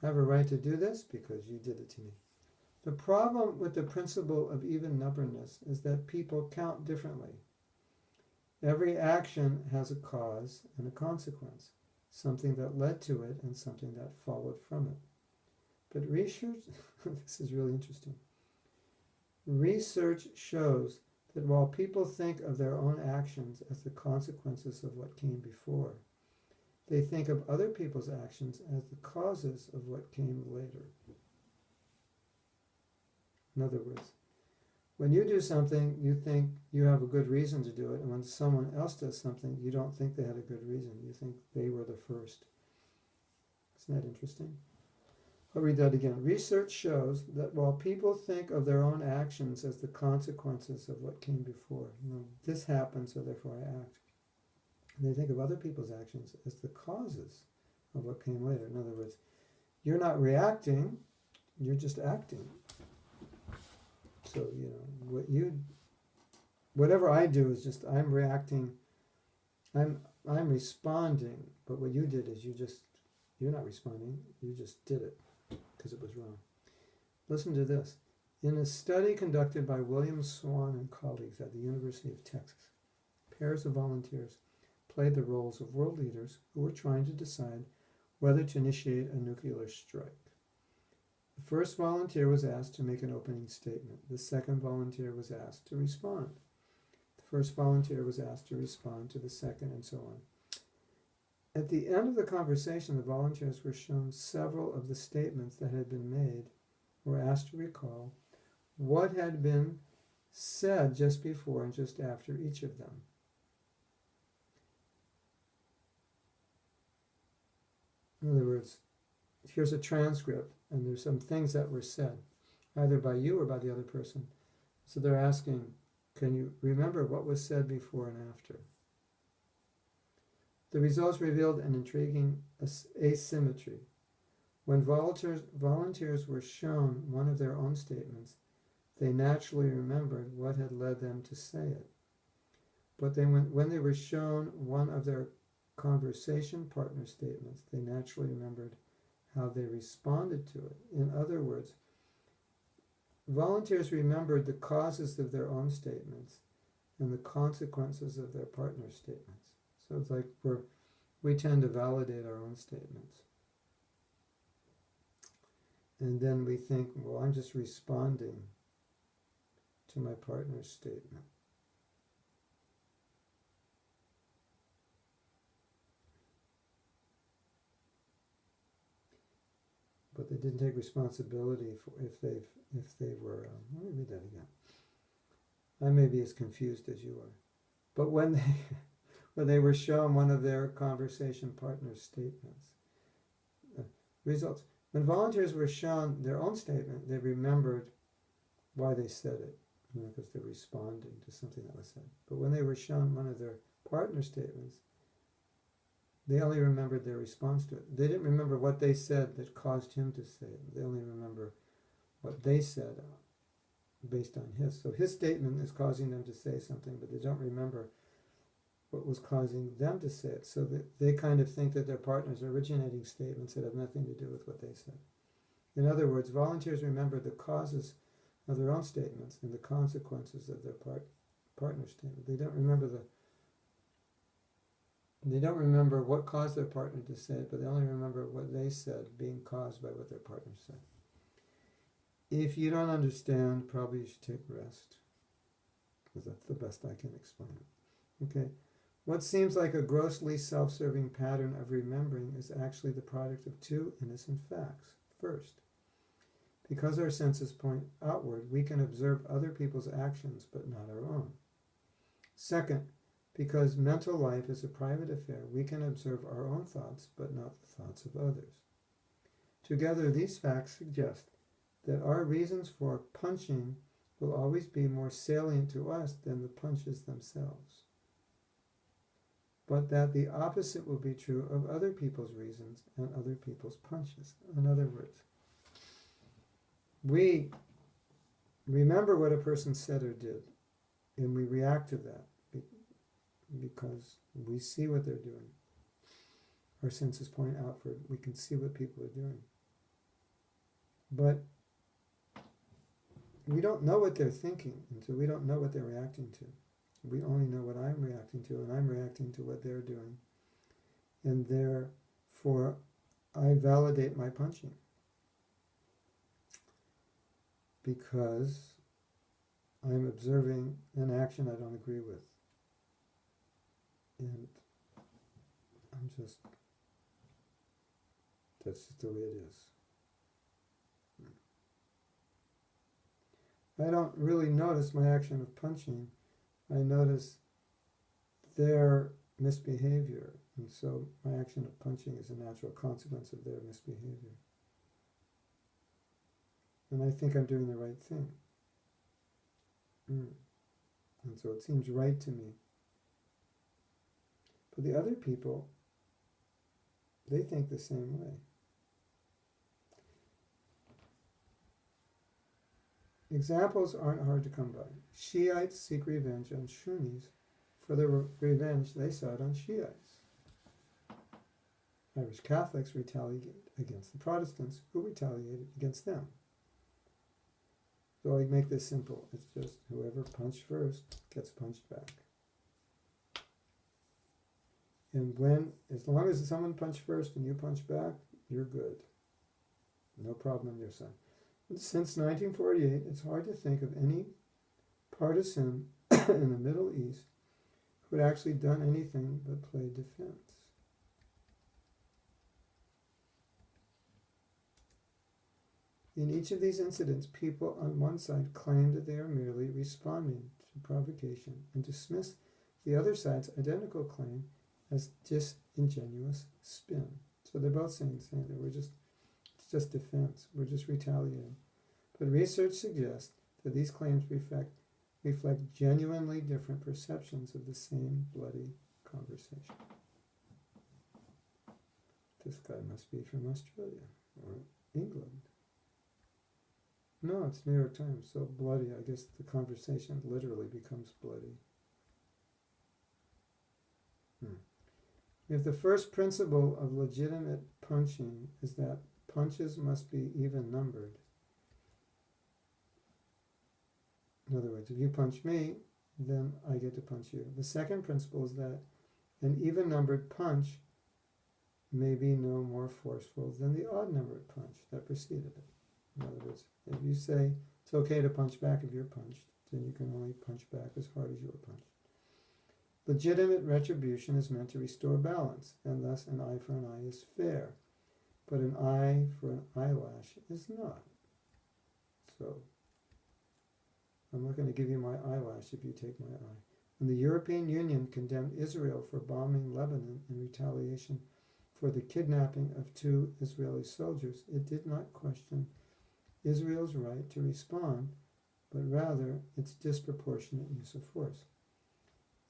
I have a right to do this because you did it to me. The problem with the principle of even-numberedness is that people count differently. Every action has a cause and a consequence, something that led to it and something that followed from it. But research, this is really interesting. Research shows that while people think of their own actions as the consequences of what came before, they think of other people's actions as the causes of what came later. In other words, when you do something, you think you have a good reason to do it, and when someone else does something, you don't think they had a good reason. You think they were the first. Isn't that interesting? I'll read that again. Research shows that while people think of their own actions as the consequences of what came before, this happened, so therefore I act. And they think of other people's actions as the causes of what came later. In other words, you're not reacting, you're just acting. So, whatever I do is just, I'm reacting, I'm responding, but what you did is you're not responding, you just did it because it was wrong. Listen to this. In a study conducted by William Swan and colleagues at the University of Texas, pairs of volunteers played the roles of world leaders who were trying to decide whether to initiate a nuclear strike. The first volunteer was asked to make an opening statement. The second volunteer was asked to respond. The first volunteer was asked to respond to the second, and so on. At the end of the conversation, the volunteers were shown several of the statements that had been made, were asked to recall what had been said just before and just after each of them. In other words, here's a transcript, and there's some things that were said, either by you or by the other person. So they're asking, can you remember what was said before and after? The results revealed an intriguing asymmetry. When volunteers were shown one of their own statements, they naturally remembered what had led them to say it. But then when they were shown one of their conversation partner statements, they naturally remembered how they responded to it. In other words, volunteers remembered the causes of their own statements and the consequences of their partner's statements. So it's like we tend to validate our own statements. And then we think, well, I'm just responding to my partner's statement. But they didn't take responsibility for if they were. Let me read that again. I may be as confused as you are. But when they were shown one of their conversation partner's statements, results. When volunteers were shown their own statement, they remembered why they said it, because they're responding to something that was said. But when they were shown one of their partner statements, they only remembered their response to it. They didn't remember what they said that caused him to say it. They only remember what they said based on his. So his statement is causing them to say something, but they don't remember what was causing them to say it. So that they kind of think that their partner's originating statements that have nothing to do with what they said. In other words, volunteers remember the causes of their own statements and the consequences of their partner's statement. They don't remember what caused their partner to say it, but they only remember what they said being caused by what their partner said. If you don't understand, probably you should take rest, because that's the best I can explain it. Okay. What seems like a grossly self-serving pattern of remembering is actually the product of two innocent facts. First, because our senses point outward, we can observe other people's actions, but not our own. Second, because mental life is a private affair, we can observe our own thoughts, but not the thoughts of others. Together, these facts suggest that our reasons for punching will always be more salient to us than the punches themselves, but that the opposite will be true of other people's reasons and other people's punches. In other words, we remember what a person said or did, and we react to that because we see what they're doing. Our senses point outward. We can see what people are doing. But we don't know what they're thinking, and so we don't know what they're reacting to. We only know what I'm reacting to, and I'm reacting to what they're doing. And therefore, I validate my punching. Because I'm observing an action I don't agree with. And that's just the way it is. I don't really notice my action of punching. I notice their misbehavior. And so my action of punching is a natural consequence of their misbehavior. And I think I'm doing the right thing. And so it seems right to me But the other people, they think the same way. Examples aren't hard to come by. Shiites seek revenge on Sunnis for the revenge they sought on Shiites. Irish Catholics retaliate against the Protestants who retaliated against them. So I make this simple. It's just whoever punched first gets punched back. And as long as someone punched first and you punch back, you're good. No problem on your side. Since 1948, it's hard to think of any partisan in the Middle East who had actually done anything but play defense. In each of these incidents, people on one side claim that they are merely responding to provocation and dismiss the other side's identical claim as disingenuous spin. So they're both saying that it's just defense, we're just retaliating. But research suggests that these claims reflect genuinely different perceptions of the same bloody conversation. This guy must be from Australia or England. No, it's New York Times. So bloody, I guess the conversation literally becomes bloody. If the first principle of legitimate punching is that punches must be even numbered. In other words, if you punch me, then I get to punch you. The second principle is that an even numbered punch may be no more forceful than the odd numbered punch that preceded it. In other words, if you say it's okay to punch back if you're punched, then you can only punch back as hard as you were punched. Legitimate retribution is meant to restore balance, and thus an eye for an eye is fair. But an eye for an eyelash is not. So, I'm not going to give you my eyelash if you take my eye. When the European Union condemned Israel for bombing Lebanon in retaliation for the kidnapping of 2 Israeli soldiers, it did not question Israel's right to respond, but rather its disproportionate use of force.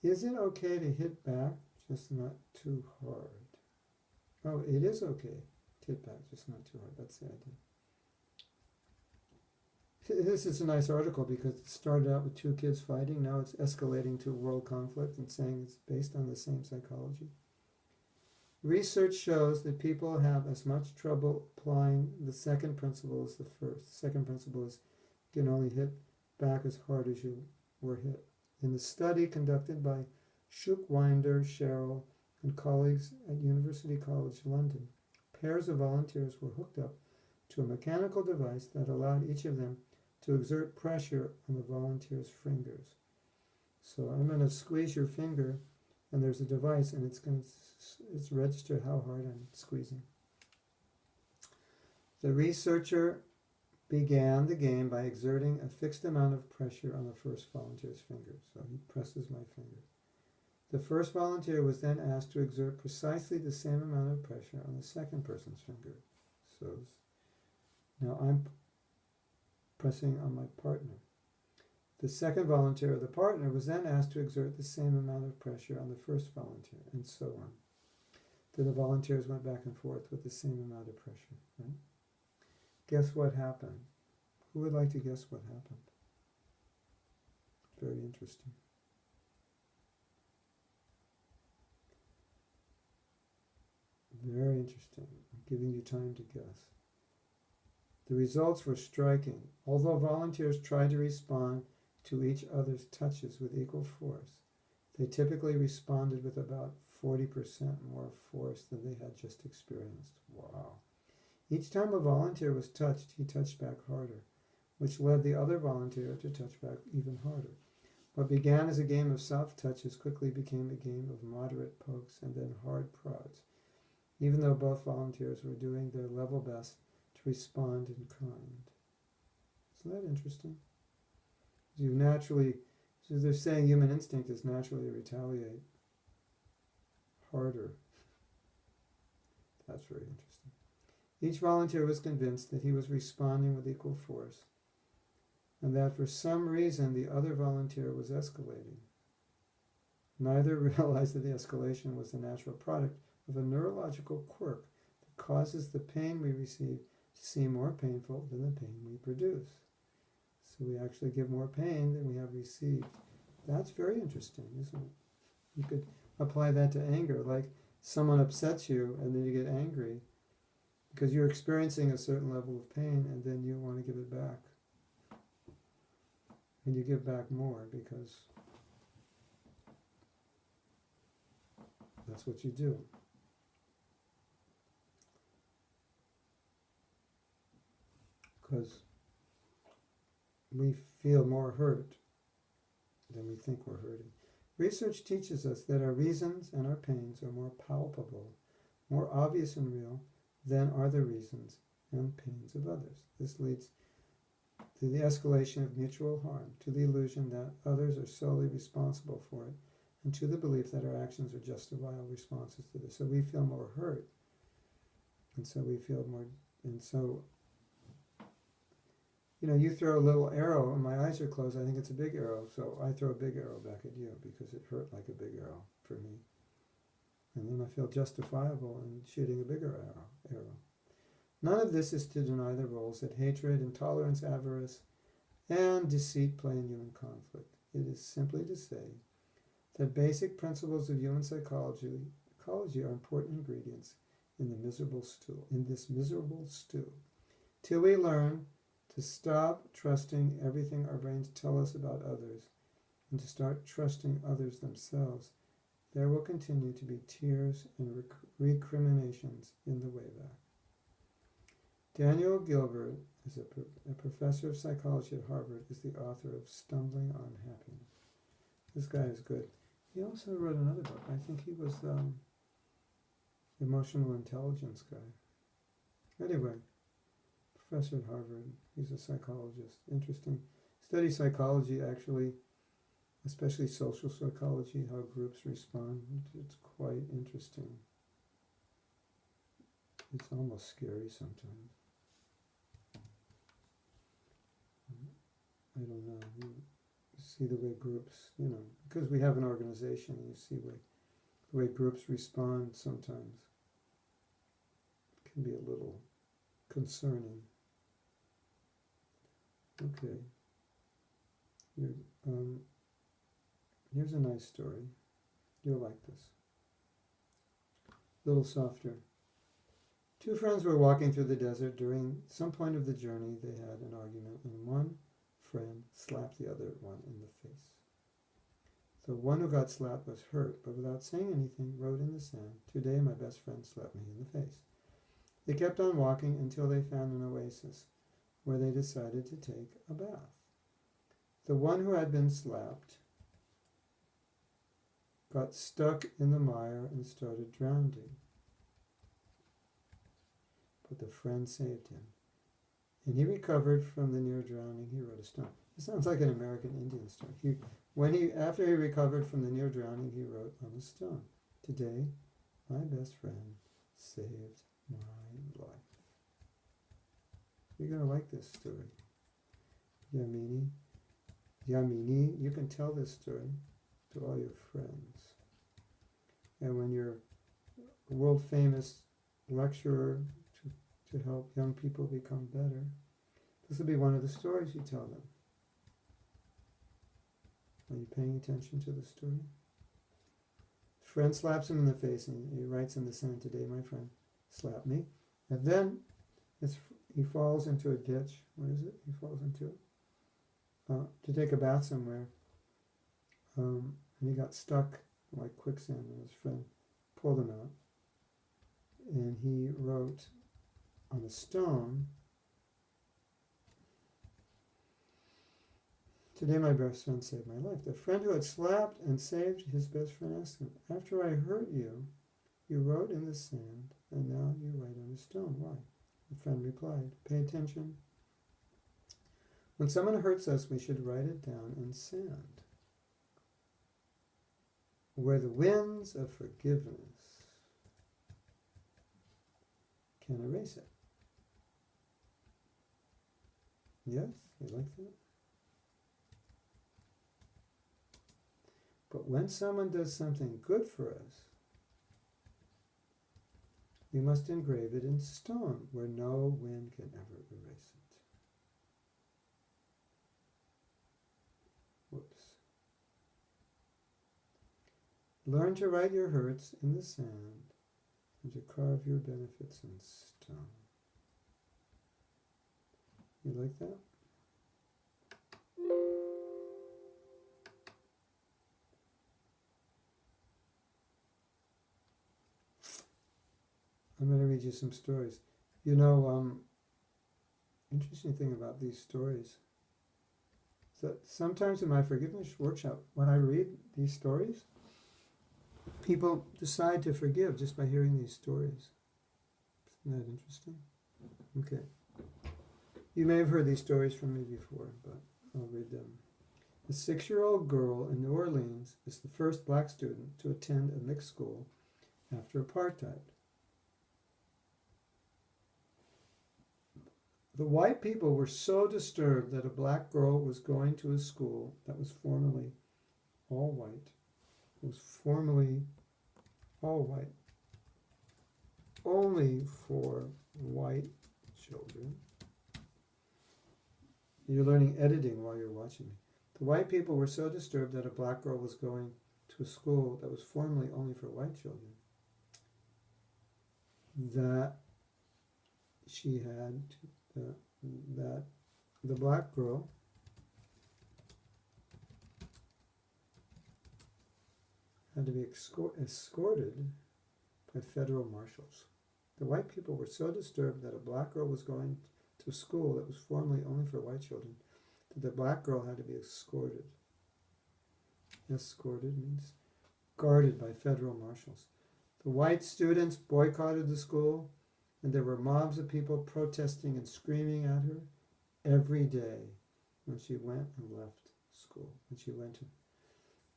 Is it okay to hit back, just not too hard? Oh, it is okay to hit back, just not too hard. That's the idea. This is a nice article because it started out with 2 kids fighting. Now it's escalating to world conflict and saying it's based on the same psychology. Research shows that people have as much trouble applying the second principle as the first. The second principle is you can only hit back as hard as you were hit. In the study conducted by Schuckwinder, Sherrill, and colleagues at University College London, pairs of volunteers were hooked up to a mechanical device that allowed each of them to exert pressure on the volunteer's fingers. So I'm going to squeeze your finger, and there's a device, and it's register how hard I'm squeezing. The researcher began the game by exerting a fixed amount of pressure on the first volunteer's finger. So he presses my finger. The first volunteer was then asked to exert precisely the same amount of pressure on the second person's finger. So now I'm pressing on my partner. The second volunteer, or the partner, was then asked to exert the same amount of pressure on the first volunteer, and so on. Then the volunteers went back and forth with the same amount of pressure. Right? Guess what happened? Who would like to guess what happened? Very interesting. Very interesting. I'm giving you time to guess. The results were striking. Although volunteers tried to respond to each other's touches with equal force, they typically responded with about 40% more force than they had just experienced. Wow. Each time a volunteer was touched, he touched back harder, which led the other volunteer to touch back even harder. What began as a game of soft touches quickly became a game of moderate pokes and then hard prods, even though both volunteers were doing their level best to respond in kind. Isn't that interesting? So they're saying human instinct is naturally to retaliate harder. That's very interesting. Each volunteer was convinced that he was responding with equal force, and that for some reason the other volunteer was escalating. Neither realized that the escalation was the natural product of a neurological quirk that causes the pain we receive to seem more painful than the pain we produce. So we actually give more pain than we have received. That's very interesting, isn't it? You could apply that to anger, like someone upsets you and then you get angry because you're experiencing a certain level of pain and then you want to give it back. And you give back more because that's what you do. Because we feel more hurt than we think we're hurting. Research teaches us that our reasons and our pains are more palpable, more obvious and real than are the reasons and pains of others. This leads to the escalation of mutual harm, to the illusion that others are solely responsible for it, and to the belief that our actions are justifiable responses to this. So we feel more hurt, and so we feel more, and so, you know, you throw a little arrow and my eyes are closed, I think it's a big arrow, so I throw a big arrow back at you because it hurt like a big arrow for me. And then I feel justifiable in shooting a bigger arrow. None of this is to deny the roles that hatred, intolerance, avarice, and deceit play in human conflict. It is simply to say that basic principles of human psychology are important ingredients in this miserable stew. Till we learn to stop trusting everything our brains tell us about others and to start trusting others themselves, there will continue to be tears and recriminations in the way back. Daniel Gilbert, is a professor of psychology at Harvard, is the author of Stumbling on Happiness. This guy is good. He also wrote another book. I think he was the emotional intelligence guy. Anyway, professor at Harvard. He's a psychologist. Interesting. Study psychology, actually, especially social psychology, how groups respond. It's quite interesting. It's almost scary sometimes. I don't know. You see the way groups, you know, because we have an organization, you see the way groups respond sometimes. It can be a little concerning. Okay. Here's a nice story. You'll like this. A little softer. Two friends were walking through the desert. During some point of the journey, they had an argument, and one friend slapped the other one in the face. The one who got slapped was hurt, but without saying anything, wrote in the sand, "Today my best friend slapped me in the face." They kept on walking until they found an oasis, where they decided to take a bath. The one who had been slapped got stuck in the mire and started drowning. But the friend saved him. And he recovered from the near drowning. He wrote a stone. It sounds like an American Indian story. After he recovered from the near drowning, he wrote on a stone, "Today, my best friend saved my life." You're going to like this story. Yamini, you can tell this story to all your friends. And when you're a world famous lecturer to help young people become better, this will be one of the stories you tell them. Are you paying attention to the story? His friend slaps him in the face and he writes in the sand, "Today my friend slapped me." And then he falls into a ditch. What is it? He falls into to take a bath somewhere. And he got stuck like quicksand and his friend pulled him out. And he wrote on a stone, "Today my best friend saved my life." The friend who had slapped and saved his best friend asked him, "After I hurt you, you wrote in the sand, and now you write on a stone. Why?" The friend replied, "Pay attention. When someone hurts us, we should write it down in sand, where the winds of forgiveness can erase it." Yes, you like that? But when someone does something good for us, we must engrave it in stone where no wind can ever erase it. Whoops. Learn to write your hurts in the sand and to carve your benefits in stone. You like that? I'm going to read you some stories. You know, interesting thing about these stories is that sometimes in my forgiveness workshop, when I read these stories, people decide to forgive just by hearing these stories. Isn't that interesting? Okay. You may have heard these stories from me before, but I'll read them. A 6-year-old girl in New Orleans is the first black student to attend a mixed school after apartheid. The white people were so disturbed that a black girl was going to a school that was formerly all white. It was formerly all white. Only for white children. You're learning editing while you're watching me. The white people were so disturbed that a black girl was going to a school that was formerly only for white children that she had that the black girl had to be escorted by federal marshals. The white people were so disturbed that a black girl was going to a school that was formerly only for white children that the black girl had to be escorted. Escorted means guarded by federal marshals. The white students boycotted the school, and there were mobs of people protesting and screaming at her every day when she went and left school. When she went to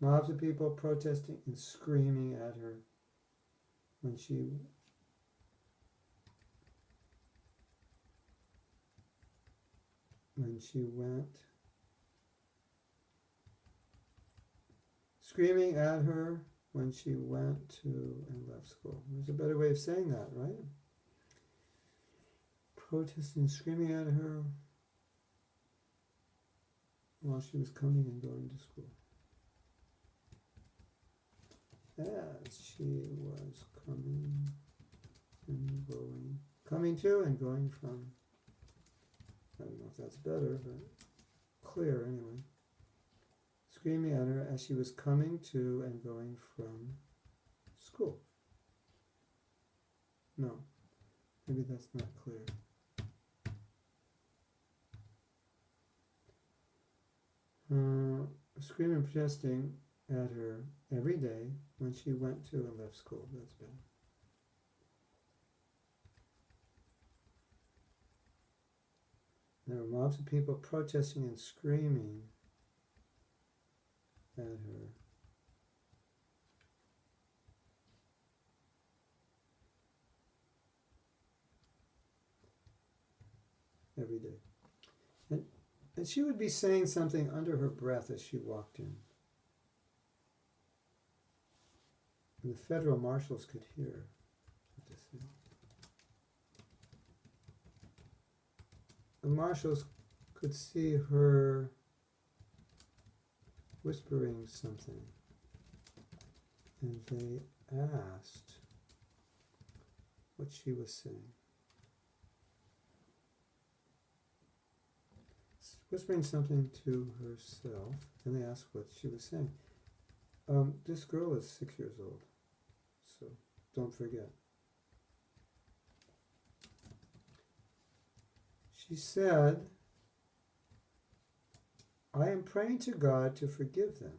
mobs of people protesting and screaming at her when she went, screaming at her when she went to and left school. There's a better way of saying that, right? Protesting, screaming at her while she was coming and going to school. As she was coming and going, coming to and going from, I don't know if that's better, but clear anyway. Screaming at her as she was coming to and going from school. No, maybe that's not clear. Screaming and protesting at her every day when she went to and left school. That's better. There were mobs of people protesting and screaming at her every day. And she would be saying something under her breath as she walked in. And the federal marshals could hear what this is. The marshals could see her whispering something, and they asked what she was saying. Whispering something to herself, and they asked what she was saying. This girl is 6 years old, so don't forget. She said, I am praying to God to forgive them.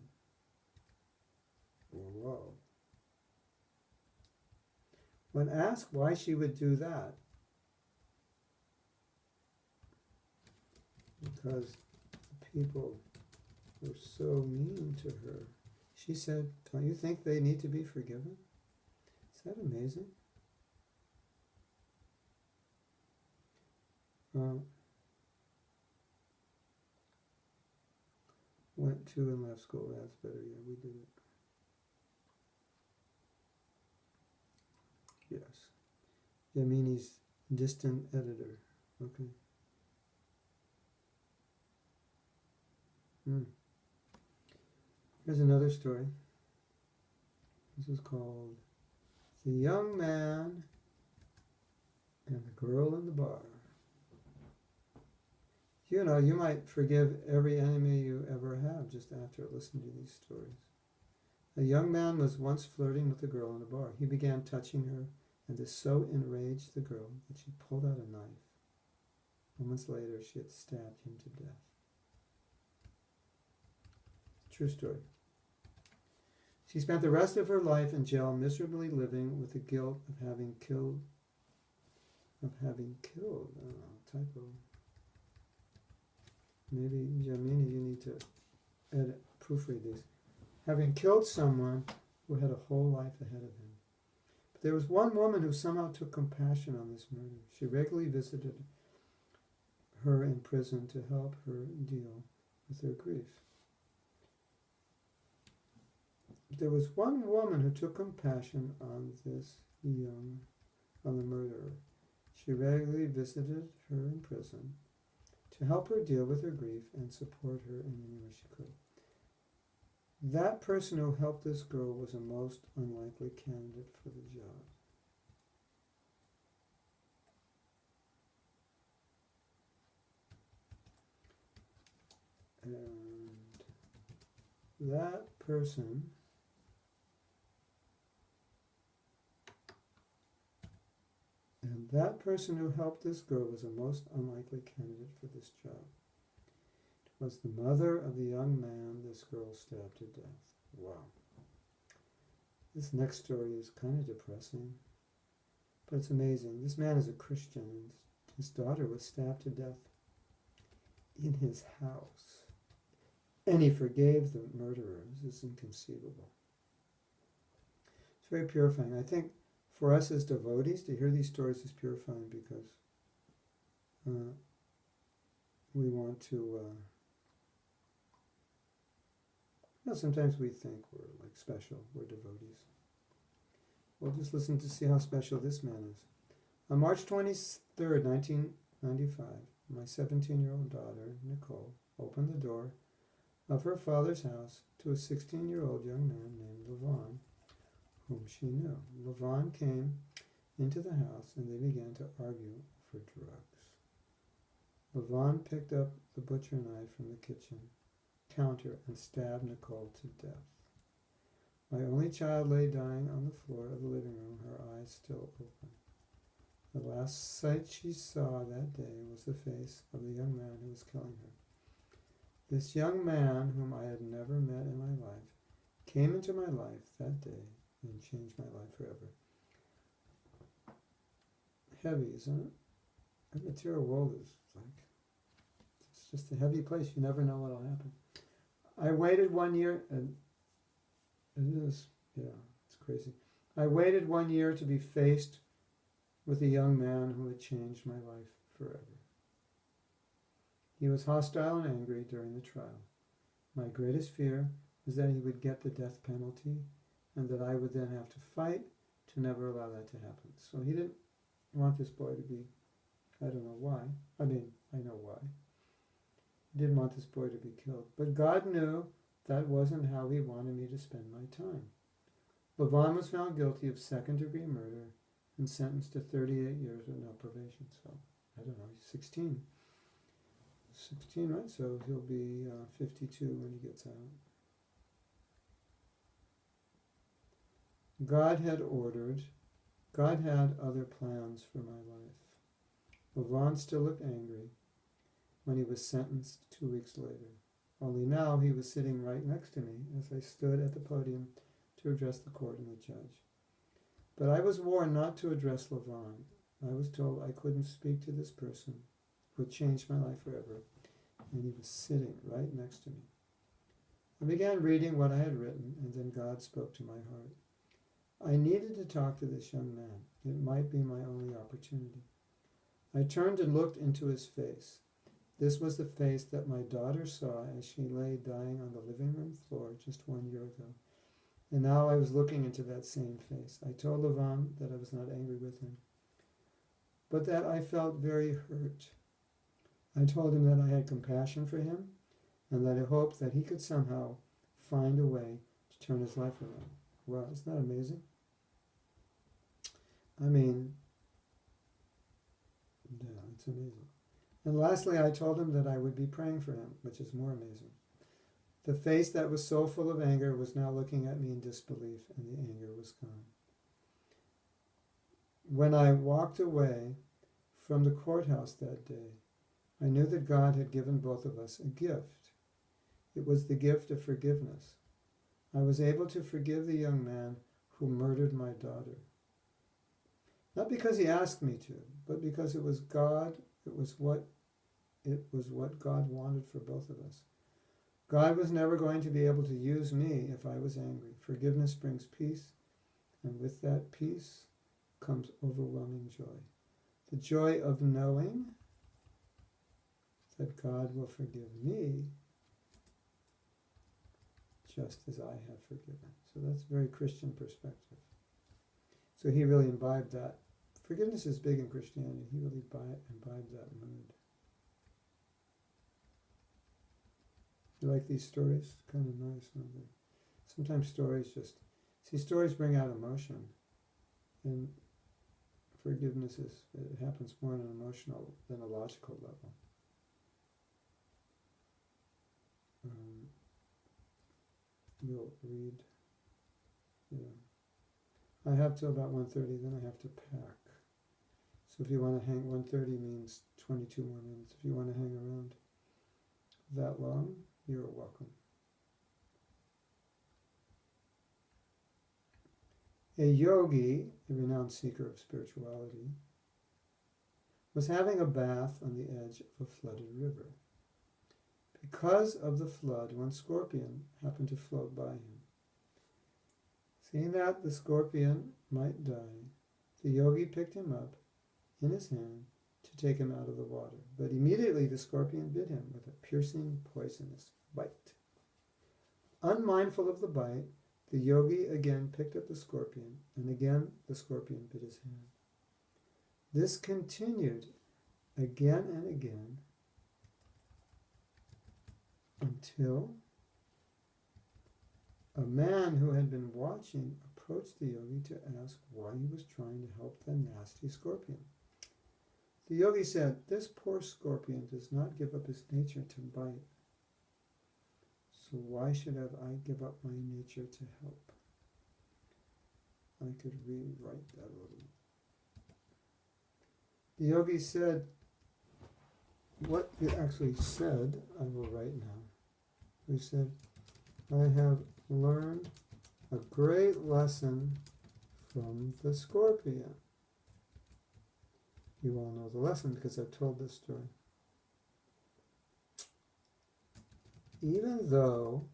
Whoa. When asked why she would do that, because the people were so mean to her, she said, don't you think they need to be forgiven? Is that amazing? Went to and left school. That's better. Yeah, we did it. Yamini's distant editor. Okay. Here's another story. This is called The Young Man and the Girl in the Bar. You know, you might forgive every enemy you ever have just after listening to these stories. A young man was once flirting with a girl in a bar. He began touching her, and this so enraged the girl that she pulled out a knife. Moments later, she had stabbed him to death. True story. She spent the rest of her life in jail, miserably living with the guilt of having killed. Typo. Maybe, Jamini, you need to proofread these. Having killed someone who had a whole life ahead of him. But there was one woman who somehow took compassion on this murder. She regularly visited her in prison to help her deal with her grief. There was one woman who took compassion on the murderer. She regularly visited her in prison to help her deal with her grief and support her in any way she could. That person who helped this girl was a most unlikely candidate for the job. And that person who helped this girl was a most unlikely candidate for this job. It was the mother of the young man this girl stabbed to death. Wow. This next story is kind of depressing, but it's amazing. This man is a Christian, and his daughter was stabbed to death in his house. And he forgave the murderer. This is inconceivable. It's very purifying. I think for us as devotees, to hear these stories is purifying because we want to... sometimes we think we're like special, we're devotees. We'll just listen to see how special this man is. On March 23rd, 1995, my 17-year-old daughter, Nicole, opened the door of her father's house to a 16-year-old young man named Levon, whom she knew. Levon came into the house and they began to argue for drugs. Levon picked up the butcher knife from the kitchen counter and stabbed Nicole to death. My only child lay dying on the floor of the living room, her eyes still open. The last sight she saw that day was the face of the young man who was killing her. This young man, whom I had never met in my life, came into my life that day and changed my life forever. Heavy, isn't it? The material world is like, it's just a heavy place. You never know what will happen. I waited 1 year, and it is, it's crazy. I waited 1 year to be faced with a young man who had changed my life forever. He was hostile and angry during the trial. My greatest fear was that he would get the death penalty and that I would then have to fight to never allow that to happen. So he didn't want this boy to be, I don't know why. I mean, I know why. He didn't want this boy to be killed. But God knew that wasn't how he wanted me to spend my time. Levon was found guilty of second-degree murder and sentenced to 38 years with no probation. So, I don't know, he's 16. 16, right? So he'll be 52 when he gets out. God had other plans for my life. Levon still looked angry when he was sentenced 2 weeks later. Only now he was sitting right next to me as I stood at the podium to address the court and the judge. But I was warned not to address Levon. I was told I couldn't speak to this person who would change my life forever, and he was sitting right next to me. I began reading what I had written, and then God spoke to my heart. I needed to talk to this young man. It might be my only opportunity. I turned and looked into his face. This was the face that my daughter saw as she lay dying on the living room floor just 1 year ago. And now I was looking into that same face. I told Levon that I was not angry with him. but that I felt very hurt. I told him that I had compassion for him and that I hoped that he could somehow find a way to turn his life around. Wow, isn't that amazing? I mean, yeah, it's amazing. And lastly, I told him that I would be praying for him, which is more amazing. The face that was so full of anger was now looking at me in disbelief, and the anger was gone. When I walked away from the courthouse that day, I knew that God had given both of us a gift. It was the gift of forgiveness. I was able to forgive the young man who murdered my daughter. Not because he asked me to, but because it was God, it was what God wanted for both of us. God was never going to be able to use me if I was angry. Forgiveness brings peace, and with that peace comes overwhelming joy. The joy of knowing that God will forgive me just as I have forgiven. So that's a very Christian perspective. So he really imbibed that. Forgiveness is big in Christianity. He really imbibed that mood. You like these stories? Kind of nice, aren't they? Sometimes stories bring out emotion. And forgiveness it happens more on an emotional than a logical level. We'll read. Yeah. I have till about 1:30, then I have to pack. So if you want to hang, 1:30 means 22 more minutes. If you want to hang around that long, you're welcome. A yogi, a renowned seeker of spirituality, was having a bath on the edge of a flooded river. Because of the flood, one scorpion happened to float by him. Seeing that the scorpion might die, the yogi picked him up in his hand to take him out of the water. But immediately the scorpion bit him with a piercing, poisonous bite. Unmindful of the bite, the yogi again picked up the scorpion, and again the scorpion bit his hand. This continued again and again until a man who had been watching approached the yogi to ask why he was trying to help the nasty scorpion. The yogi said, "This poor scorpion does not give up his nature to bite. So why should I give up my nature to help?" I could rewrite that a little. The yogi said, what he actually said, I will write now. He said, "I have learned a great lesson from the scorpion." You all know the lesson because I've told this story. Even though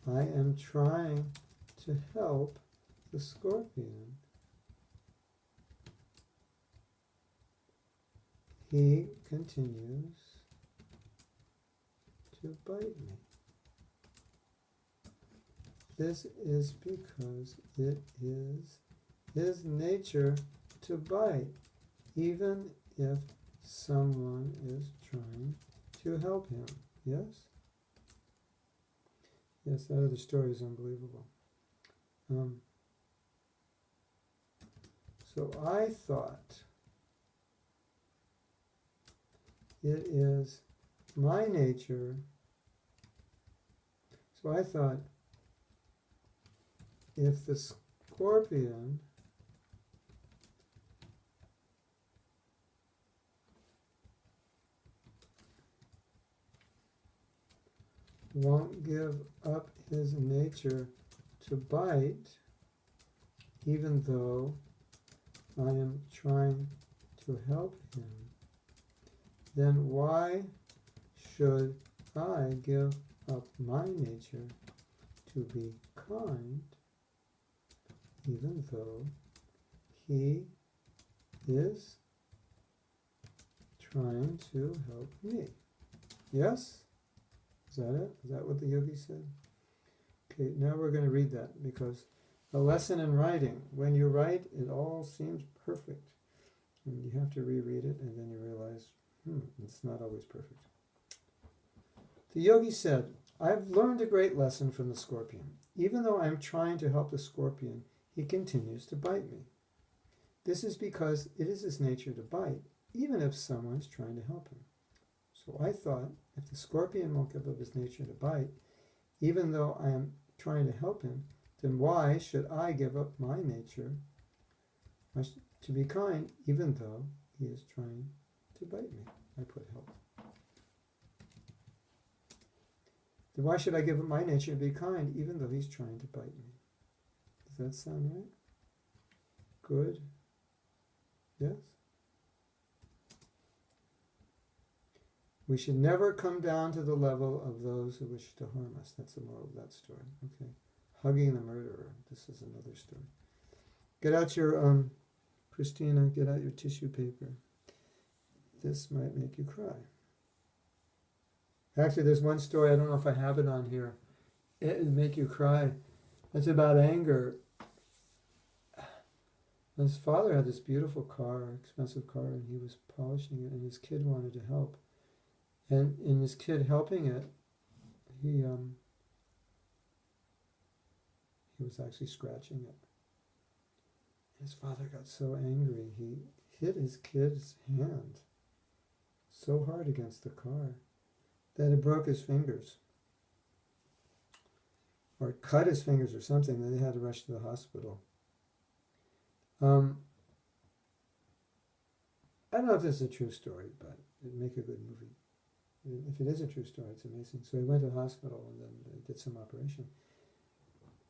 I am trying to help the scorpion, he continues to bite me. This is because it is his nature to bite, even if someone is trying to help him. Yes? Yes, that other story is unbelievable. So I thought it is my nature. So I thought if the scorpion won't give up his nature to bite, even though I am trying to help him, then why should I give up my nature to be kind, even though he is trying to help me? Yes? Is that it? Is that what the yogi said? Okay, now we're going to read that because a lesson in writing. When you write, it all seems perfect. And you have to reread it, and then you realize, it's not always perfect. The yogi said, I've learned a great lesson from the scorpion. Even though I'm trying to help the scorpion, he continues to bite me. This is because it is his nature to bite, even if someone's trying to help him. So I thought, if the scorpion won't give up his nature to bite, even though I am trying to help him, then why should I give up my nature to be kind, even though he is trying to bite me? I put help. Then why should I give up my nature to be kind, even though he's trying to bite me? Does that sound right? Good? Yes? We should never come down to the level of those who wish to harm us. That's the moral of that story. Okay. Hugging the murderer. This is another story. Get out your, Christina, get out your tissue paper. This might make you cry. Actually, there's one story, I don't know if I have it on here. It would make you cry. It's about anger. His father had this beautiful car, expensive car, and he was polishing it, and his kid wanted to help. And in his kid helping it, he was actually scratching it. His father got so angry, he hit his kid's hand so hard against the car that it broke his fingers. Or it cut his fingers or something, then they had to rush to the hospital. I don't know if this is a true story, but it'd make a good movie. If it is a true story, it's amazing. So he went to the hospital and then they did some operation.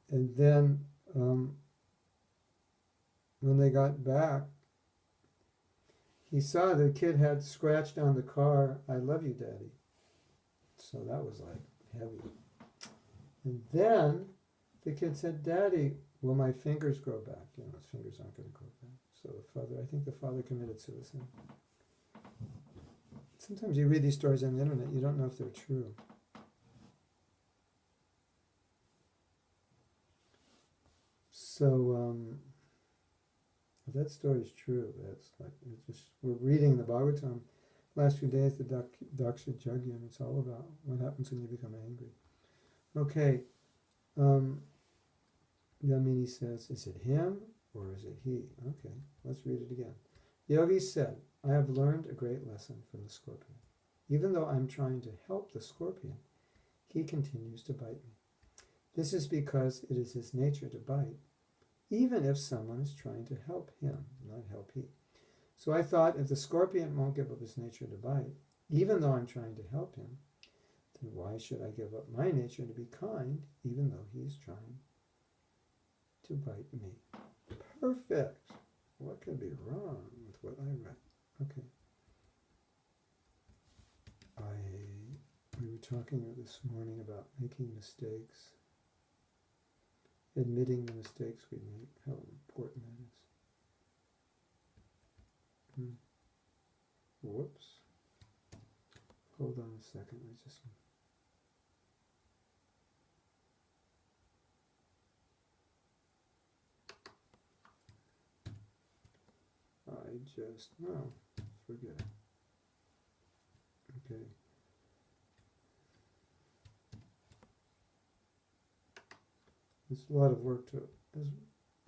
And then when they got back, he saw the kid had scratched on the car, "I love you, Daddy." So that was like heavy. And then the kid said, "Daddy, will my fingers grow back?" You know, his fingers aren't going to grow back. So I think the father committed suicide. Sometimes you read these stories on the internet, you don't know if they're true. So that story is true. That's like we're reading the Bhagavatam last few days, the Daksha Jagya, and it's all about what happens when you become angry. Okay. Yamini says, is it him or is it he? Okay, let's read it again. The yogi said, I have learned a great lesson from the scorpion. Even though I'm trying to help the scorpion, he continues to bite me. This is because it is his nature to bite, even if someone is trying to help him, not help he. So I thought, if the scorpion won't give up his nature to bite, even though I'm trying to help him, then why should I give up my nature to be kind, even though he's trying to bite me? Perfect. What could be wrong with what I read? Okay. We were talking this morning about making mistakes, admitting the mistakes we make, how important that is. Whoops. Hold on a second. No, forget it. Okay. It's a lot of work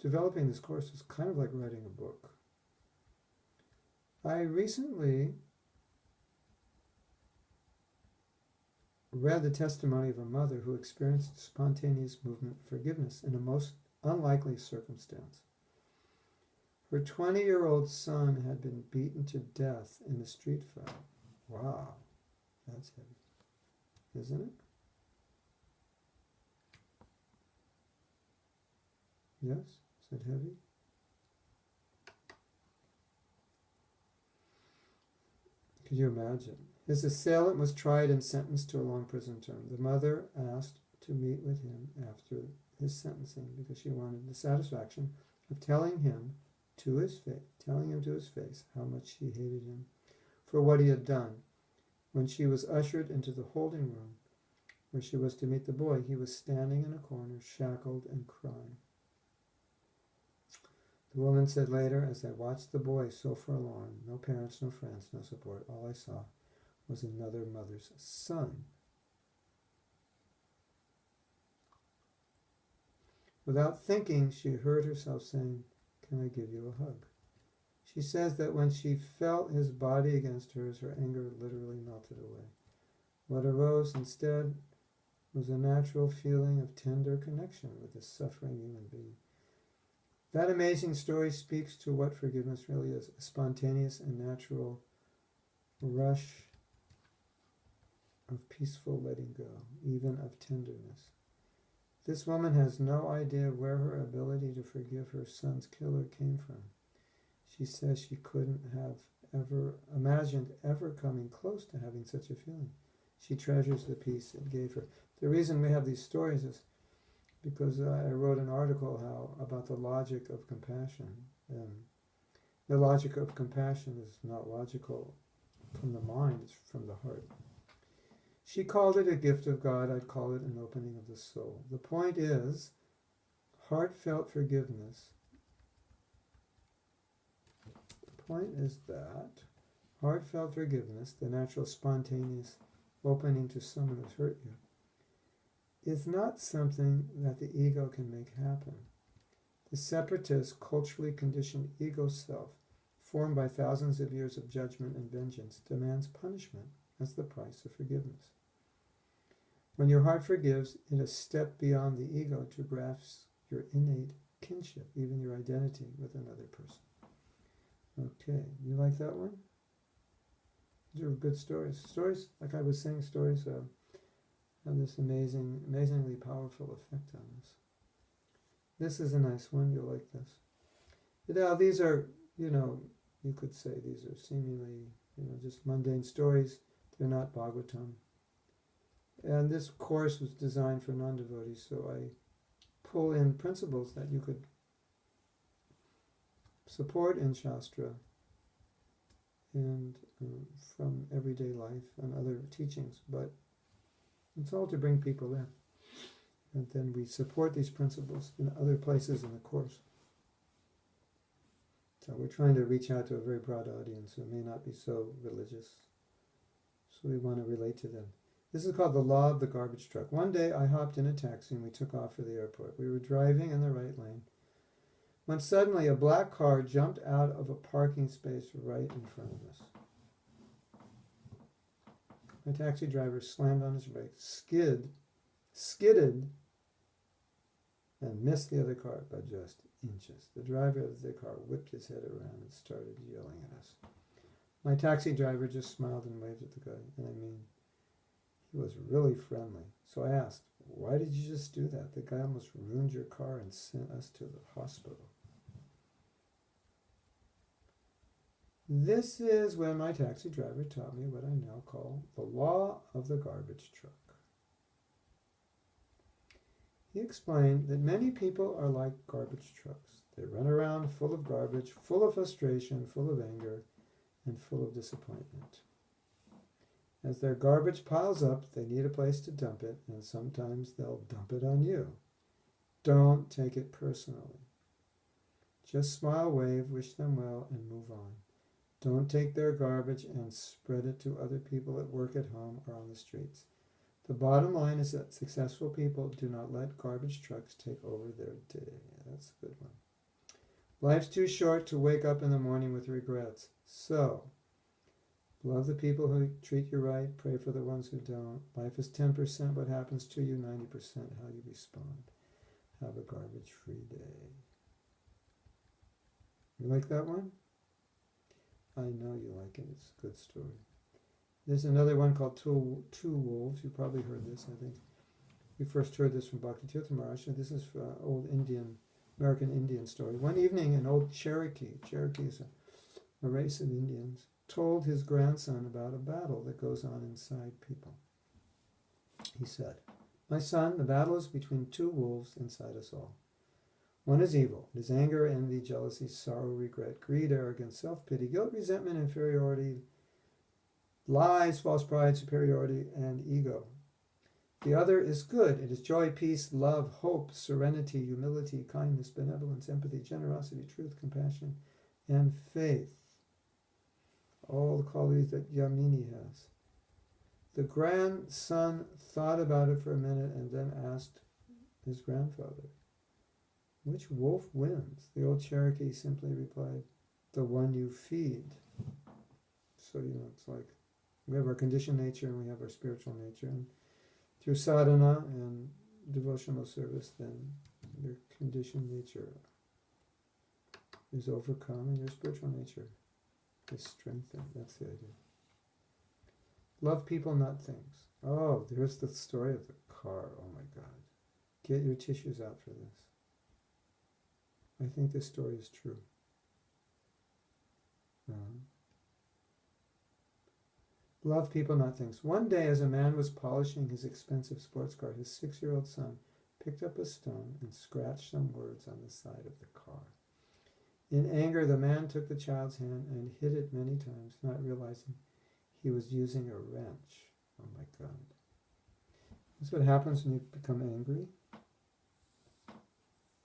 developing this course is kind of like writing a book. I recently read the testimony of a mother who experienced spontaneous movement of forgiveness in a most unlikely circumstance. Her 20-year-old son had been beaten to death in a street fight. Wow, that's heavy, isn't it? Yes? Is that heavy? Could you imagine? His assailant was tried and sentenced to a long prison term. The mother asked to meet with him after his sentencing because she wanted the satisfaction of telling him to his face how much she hated him for what he had done. When she was ushered into the holding room where she was to meet the boy, he was standing in a corner, shackled and crying. The woman said later, as I watched the boy so forlorn, no parents, no friends, no support, all I saw was another mother's son. Without thinking, she heard herself saying, "Can I give you a hug?" She says that when she felt his body against hers, her anger literally melted away. What arose instead was a natural feeling of tender connection with this suffering human being. That amazing story speaks to what forgiveness really is, a spontaneous and natural rush of peaceful letting go, even of tenderness. This woman has no idea where her ability to forgive her son's killer came from. She says she couldn't have ever imagined ever coming close to having such a feeling. She treasures the peace it gave her. The reason we have these stories is because I wrote an article about the logic of compassion. The logic of compassion is not logical from the mind, it's from the heart. She called it a gift of God. I'd call it an opening of the soul. The point is, heartfelt forgiveness. The point is that heartfelt forgiveness, the natural spontaneous opening to someone who's hurt you, is not something that the ego can make happen. The separatist, culturally conditioned ego self, formed by thousands of years of judgment and vengeance, demands punishment as the price of forgiveness. When your heart forgives, it is a step beyond the ego to grasp your innate kinship, even your identity with another person. Okay, you like that one? These are good stories. Stories, like I was saying, stories have this amazingly powerful effect on us. This is a nice one. You'll like this. Now, these are, you could say these are seemingly, just mundane stories. They're not Bhagavatam. And this course was designed for non-devotees, so I pull in principles that you could support in Shastra and from everyday life and other teachings, but it's all to bring people in. And then we support these principles in other places in the course. So we're trying to reach out to a very broad audience who may not be so religious. So we want to relate to them. This is called the law of the garbage truck. One day I hopped in a taxi and we took off for the airport. We were driving in the right lane when suddenly a black car jumped out of a parking space right in front of us. My taxi driver slammed on his brakes, skidded, and missed the other car by just inches. The driver of the car whipped his head around and started yelling at us. My taxi driver just smiled and waved at the guy, and he was really friendly. So I asked, "Why did you just do that? The guy almost ruined your car and sent us to the hospital." This is when my taxi driver taught me what I now call the law of the garbage truck. He explained that many people are like garbage trucks. They run around full of garbage, full of frustration, full of anger, and full of disappointment. As their garbage piles up, they need a place to dump it, and sometimes they'll dump it on you. Don't take it personally. Just smile, wave, wish them well, and move on. Don't take their garbage and spread it to other people at work, at home, or on the streets. The bottom line is that successful people do not let garbage trucks take over their day. That's a good one. Life's too short to wake up in the morning with regrets. So, love the people who treat you right, pray for the ones who don't. Life is 10% what happens to you, 90% how you respond. Have a garbage-free day. You like that one? I know you like it. It's a good story. There's another one called Two Wolves. You probably heard this, I think. We first heard this from Bhakti Tirtha Maharaj. This is old American Indian story. One evening, an old Cherokee is a race of Indians, told his grandson about a battle that goes on inside people. He said, "My son, the battle is between two wolves inside us all. One is evil. It is anger, envy, jealousy, sorrow, regret, greed, arrogance, self-pity, guilt, resentment, inferiority, lies, false pride, superiority, and ego. The other is good. It is joy, peace, love, hope, serenity, humility, kindness, benevolence, empathy, generosity, truth, compassion, and faith. All the qualities that Yamini has. The grandson thought about it for a minute and then asked his grandfather, which wolf wins? The old Cherokee simply replied, the one you feed. So, it's like we have our conditioned nature and we have our spiritual nature. And through sadhana and devotional service, then your conditioned nature is overcome and your spiritual nature is strengthened. That's the idea. Love people, not things. Oh, there's the story of the car. Oh my God. Get your tissues out for this. I think this story is true. Love people, not things. One day, as a man was polishing his expensive sports car, his 6-year-old son picked up a stone and scratched some words on the side of the car. In anger, the man took the child's hand and hit it many times, not realizing he was using a wrench. Oh my God. That's what happens when you become angry.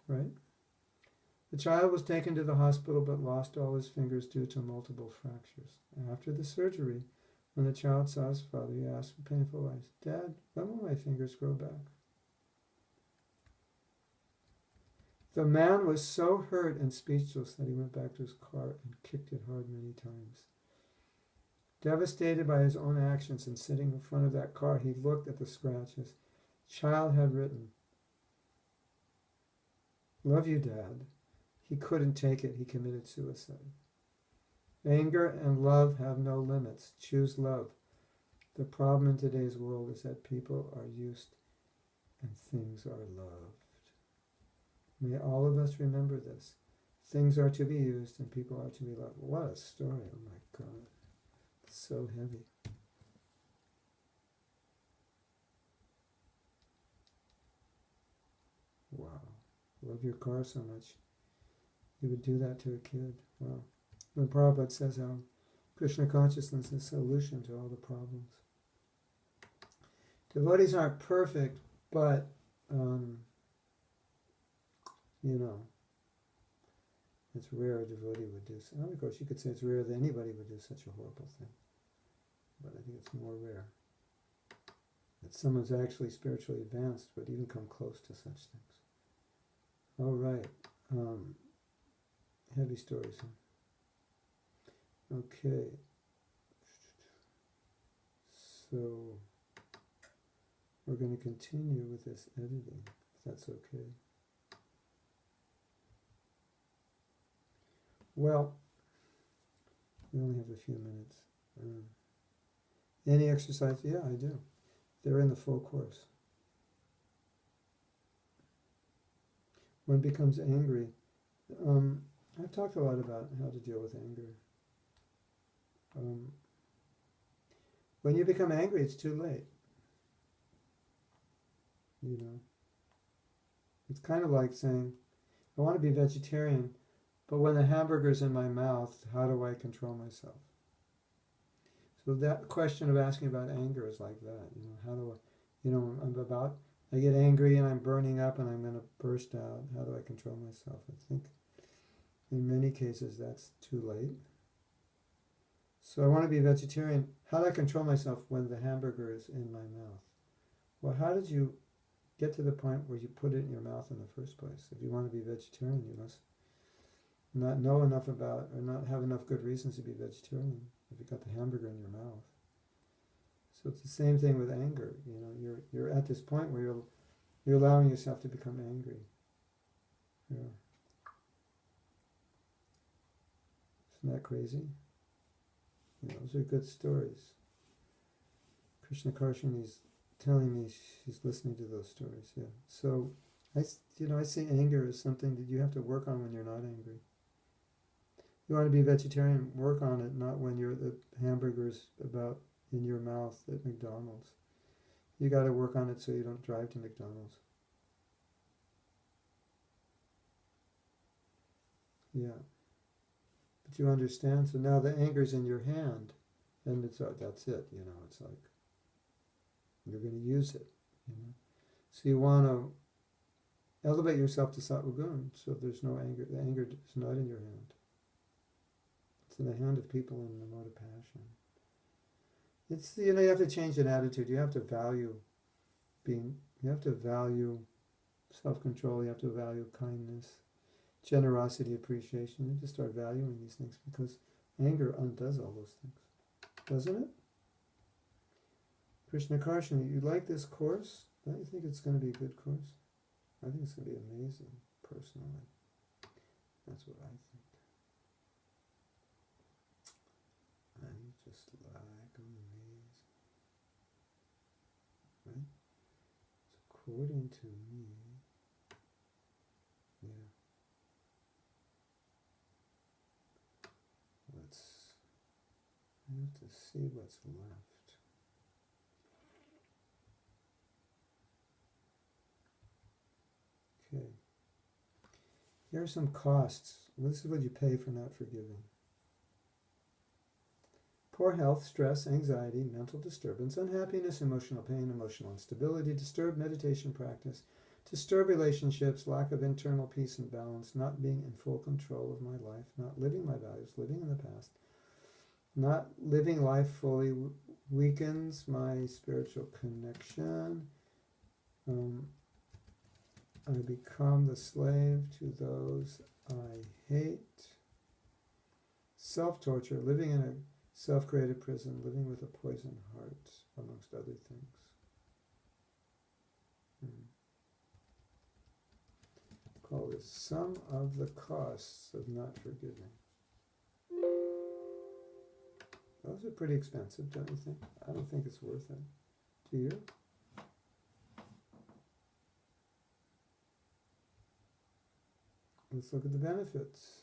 Right? The child was taken to the hospital but lost all his fingers due to multiple fractures. After the surgery, when the child saw his father, he asked with painful eyes, Dad, when will my fingers grow back? The man was so hurt and speechless that he went back to his car and kicked it hard many times. Devastated by his own actions and sitting in front of that car, he looked at the scratch his child had written. Love you, Dad. He couldn't take it. He committed suicide. Anger and love have no limits. Choose love. The problem in today's world is that people are used and things are loved. May all of us remember this. Things are to be used and people are to be loved. What a story. Oh my God. It's so heavy. Wow. Love your car so much. You would do that to a kid. Wow. When Prabhupada says how Krishna consciousness is the solution to all the problems. Devotees aren't perfect, but, it's rare a devotee would do so. Of course, you could say it's rare that anybody would do such a horrible thing. But I think it's more rare that someone's actually spiritually advanced would even come close to such things. All right. Heavy stories, huh? Okay. So we're going to continue with this editing, if that's okay. Well, we only have a few minutes. Any exercise? Yeah, I do. They're in the full course. One becomes angry. I've talked a lot about how to deal with anger. When you become angry, it's too late. It's kind of like saying, I want to be vegetarian, but when the hamburger's in my mouth, how do I control myself? So that question of asking about anger is like that. How do I, I get angry and I'm burning up and I'm going to burst out. How do I control myself? I think in many cases that's too late. So I want to be vegetarian. How do I control myself when the hamburger is in my mouth? Well, how did you get to the point where you put it in your mouth in the first place? If you want to be vegetarian, you must not know enough about or not have enough good reasons to be vegetarian if you got the hamburger in your mouth. So it's the same thing with anger. You're at this point where you're allowing yourself to become angry. Yeah. Isn't that crazy? Those are good stories. Krishna Karshani is telling me she's listening to those stories. Yeah. So I see anger as something that you have to work on when you're not angry. You want to be vegetarian, work on it, not when the hamburger's about in your mouth at McDonald's. You got to work on it so you don't drive to McDonald's. Yeah. But you understand, so now the anger's in your hand, and that's it, it's like, you're going to use it. you know. So you want to elevate yourself to sattva gun, so there's no anger. The anger is not in your hand. It's in the hand of people in the mode of passion. It's, you know, you have to change an attitude. You have to value you have to value self-control. You have to value kindness, generosity, appreciation. You have to start valuing these things, because anger undoes all those things, doesn't it? Krishna Karshani, you like this course? Don't you think it's going to be a good course? I think it's going to be amazing, personally. That's what I think. I just like amazing. Right? So according to me, yeah. I have to see what's left. Okay. Here are some costs. This is what you pay for not forgiving. Poor health, stress, anxiety, mental disturbance, unhappiness, emotional pain, emotional instability, disturbed meditation practice, disturbed relationships, lack of internal peace and balance, not being in full control of my life, not living my values, living in the past, not living life fully weakens my spiritual connection. I become the slave to those I hate. Self-torture, living in a self-created prison, living with a poisoned heart, amongst other things. Call this some of the costs of not forgiving. Those are pretty expensive, don't you think? I don't think it's worth it. Do you? Let's look at the benefits.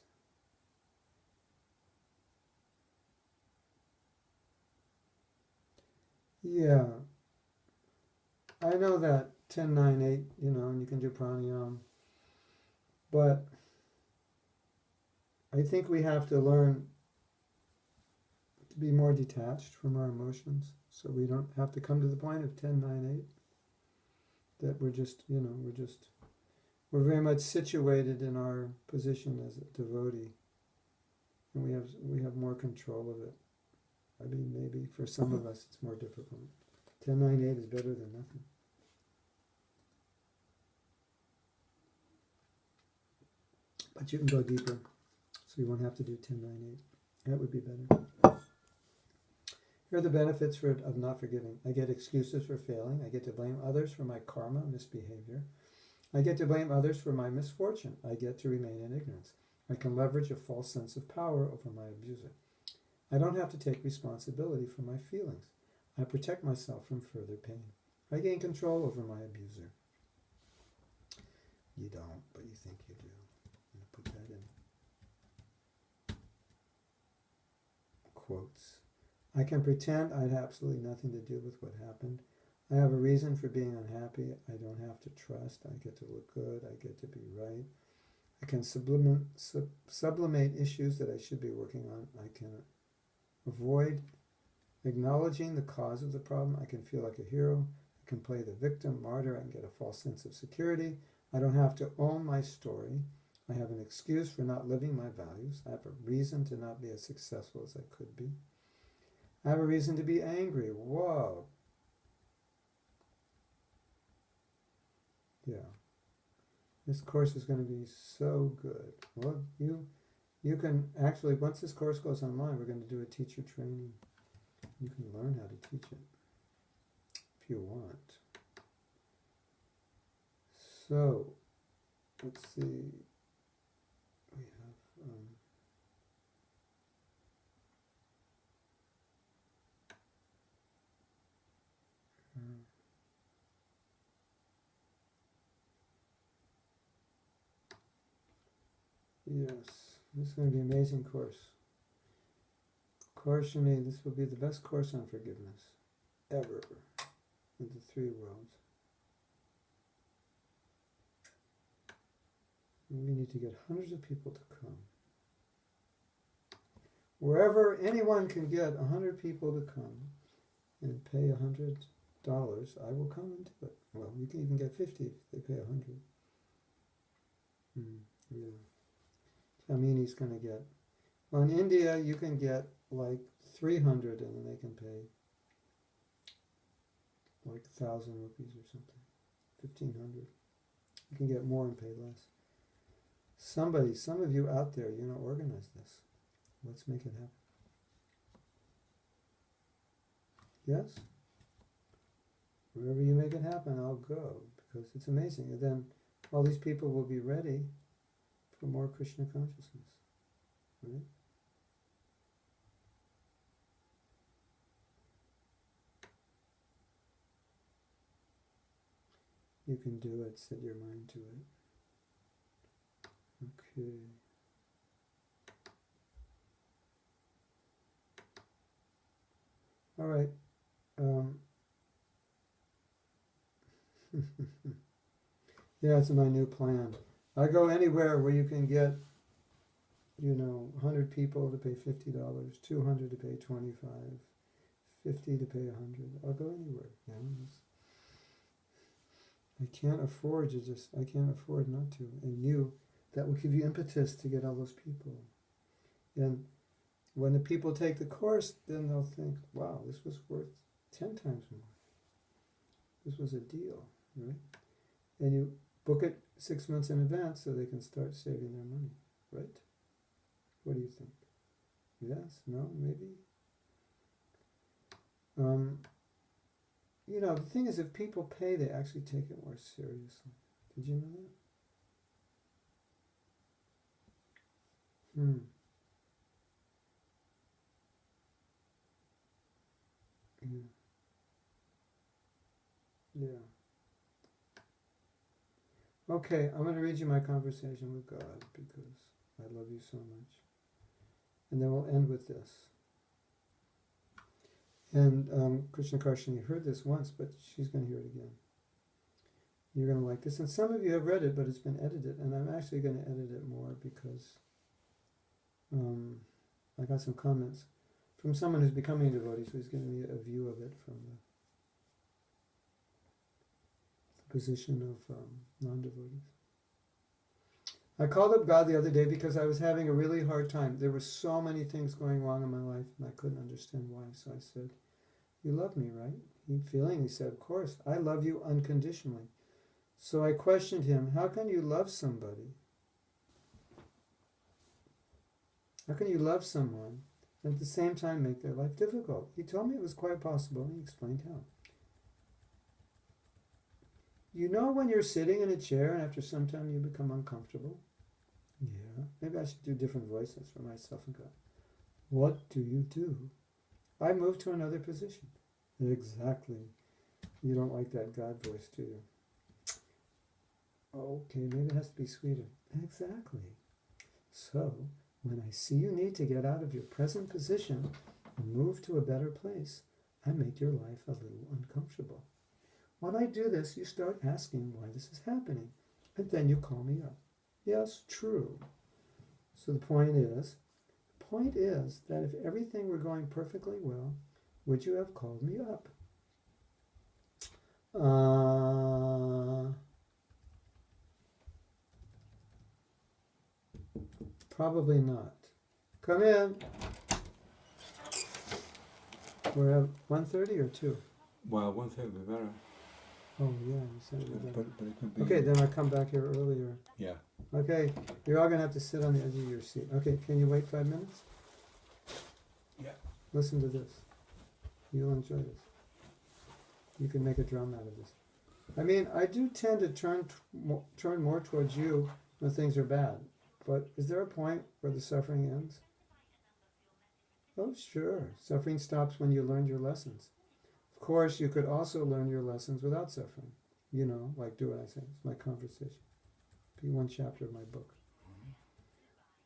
Yeah. I know that 10, 9, 8, you know, and you can do pranayama. But I think we have to learn to be more detached from our emotions, so we don't have to come to the point of 10, 9, 8, that we're just, you know, we're very much situated in our position as a devotee, and we have more control of it. I mean, maybe for some of us it's more difficult. 10, 9, 8 is better than nothing. But you can go deeper, so you won't have to do 10, 9, 8. That would be better. Here are the benefits of not forgiving. I get excuses for failing. I get to blame others for my karma, misbehavior. I get to blame others for my misfortune. I get to remain in ignorance. I can leverage a false sense of power over my abuser. I don't have to take responsibility for my feelings. I protect myself from further pain. I gain control over my abuser. You don't, but you think you do. I'm going to put that in quotes. I can pretend I had absolutely nothing to do with what happened. I have a reason for being unhappy. I don't have to trust. I get to look good. I get to be right. I can sublimate issues that I should be working on. I can avoid acknowledging the cause of the problem. I can feel like a hero. I can play the victim, martyr. I can get a false sense of security. I don't have to own my story. I have an excuse for not living my values. I have a reason to not be as successful as I could be. I have a reason to be angry. Whoa. Yeah. This course is going to be so good. Well, you can actually, once this course goes online, we're going to do a teacher training. You can learn how to teach it if you want. So, let's see. We have yes, this is going to be an amazing course. Karshani, this will be the best course on forgiveness ever in the 3 worlds. We need to get hundreds of people to come. Wherever anyone can get 100 people to come and pay $100 I will come and do it. Well, you can even get 50 if they pay 100. Yeah. Chamini's going to get... Well, in India, you can get like 300 and then they can pay like 1,000 rupees or something. 1,500. You can get more and pay less. Some of you out there, organize this. Let's make it happen. Yes? Wherever you make it happen, I'll go, because it's amazing. And then all these people will be ready for more Krishna consciousness. Right? You can do it, set your mind to it. Okay. All right. Yeah, it's my new plan. I go anywhere where you can get, 100 people to pay $50, 200 to pay 25, 50 to pay 100. I'll go anywhere. I can't afford not to. And that will give you impetus to get all those people. And when the people take the course, then they'll think, wow, this was worth 10 times more. This was a deal, right? And you book it 6 months in advance so they can start saving their money, right? What do you think? Yes? No? Maybe? The thing is, if people pay, they actually take it more seriously. Did you know that? Yeah. Okay, I'm going to read you my conversation with God because I love you so much. And then we'll end with this. And Krishna Karshini heard this once, but she's going to hear it again. You're going to like this. And some of you have read it, but it's been edited. And I'm actually going to edit it more because I got some comments from someone who's becoming a devotee, so he's giving me a view of it from the position of non-devotees. I called up God the other day because I was having a really hard time. There were so many things going wrong in my life, and I couldn't understand why. So I said, "You love me, right?" He said, "Of course. I love you unconditionally." So I questioned him, "How can you love somebody? How can you love someone and at the same time make their life difficult?" He told me it was quite possible, and he explained how. When you're sitting in a chair and after some time you become uncomfortable? Yeah. Maybe I should do different voices for myself and God. What do you do? I move to another position. Exactly. You don't like that God voice, do you? Okay, maybe it has to be sweeter. Exactly. So, when I see you need to get out of your present position and move to a better place, I make your life a little uncomfortable. When I do this, you start asking why this is happening, and then you call me up. Yes, true. So the point is that if everything were going perfectly well, would you have called me up? Probably not. Come in. We're at 1:30 or 2? Well, 1:30 would be better. Oh, yeah, you said it would be better. But it could be... Okay, then I'll come back here earlier. Yeah. Okay, you're all going to have to sit on the edge of your seat. Okay, can you wait 5 minutes? Yeah. Listen to this. You'll enjoy this. You can make a drama out of this. I mean, I do tend to turn more towards you when things are bad. But is there a point where the suffering ends? Oh, sure. Suffering stops when you learn your lessons. Of course, you could also learn your lessons without suffering. Like do what I say. It's my conversation. Be one chapter of my book.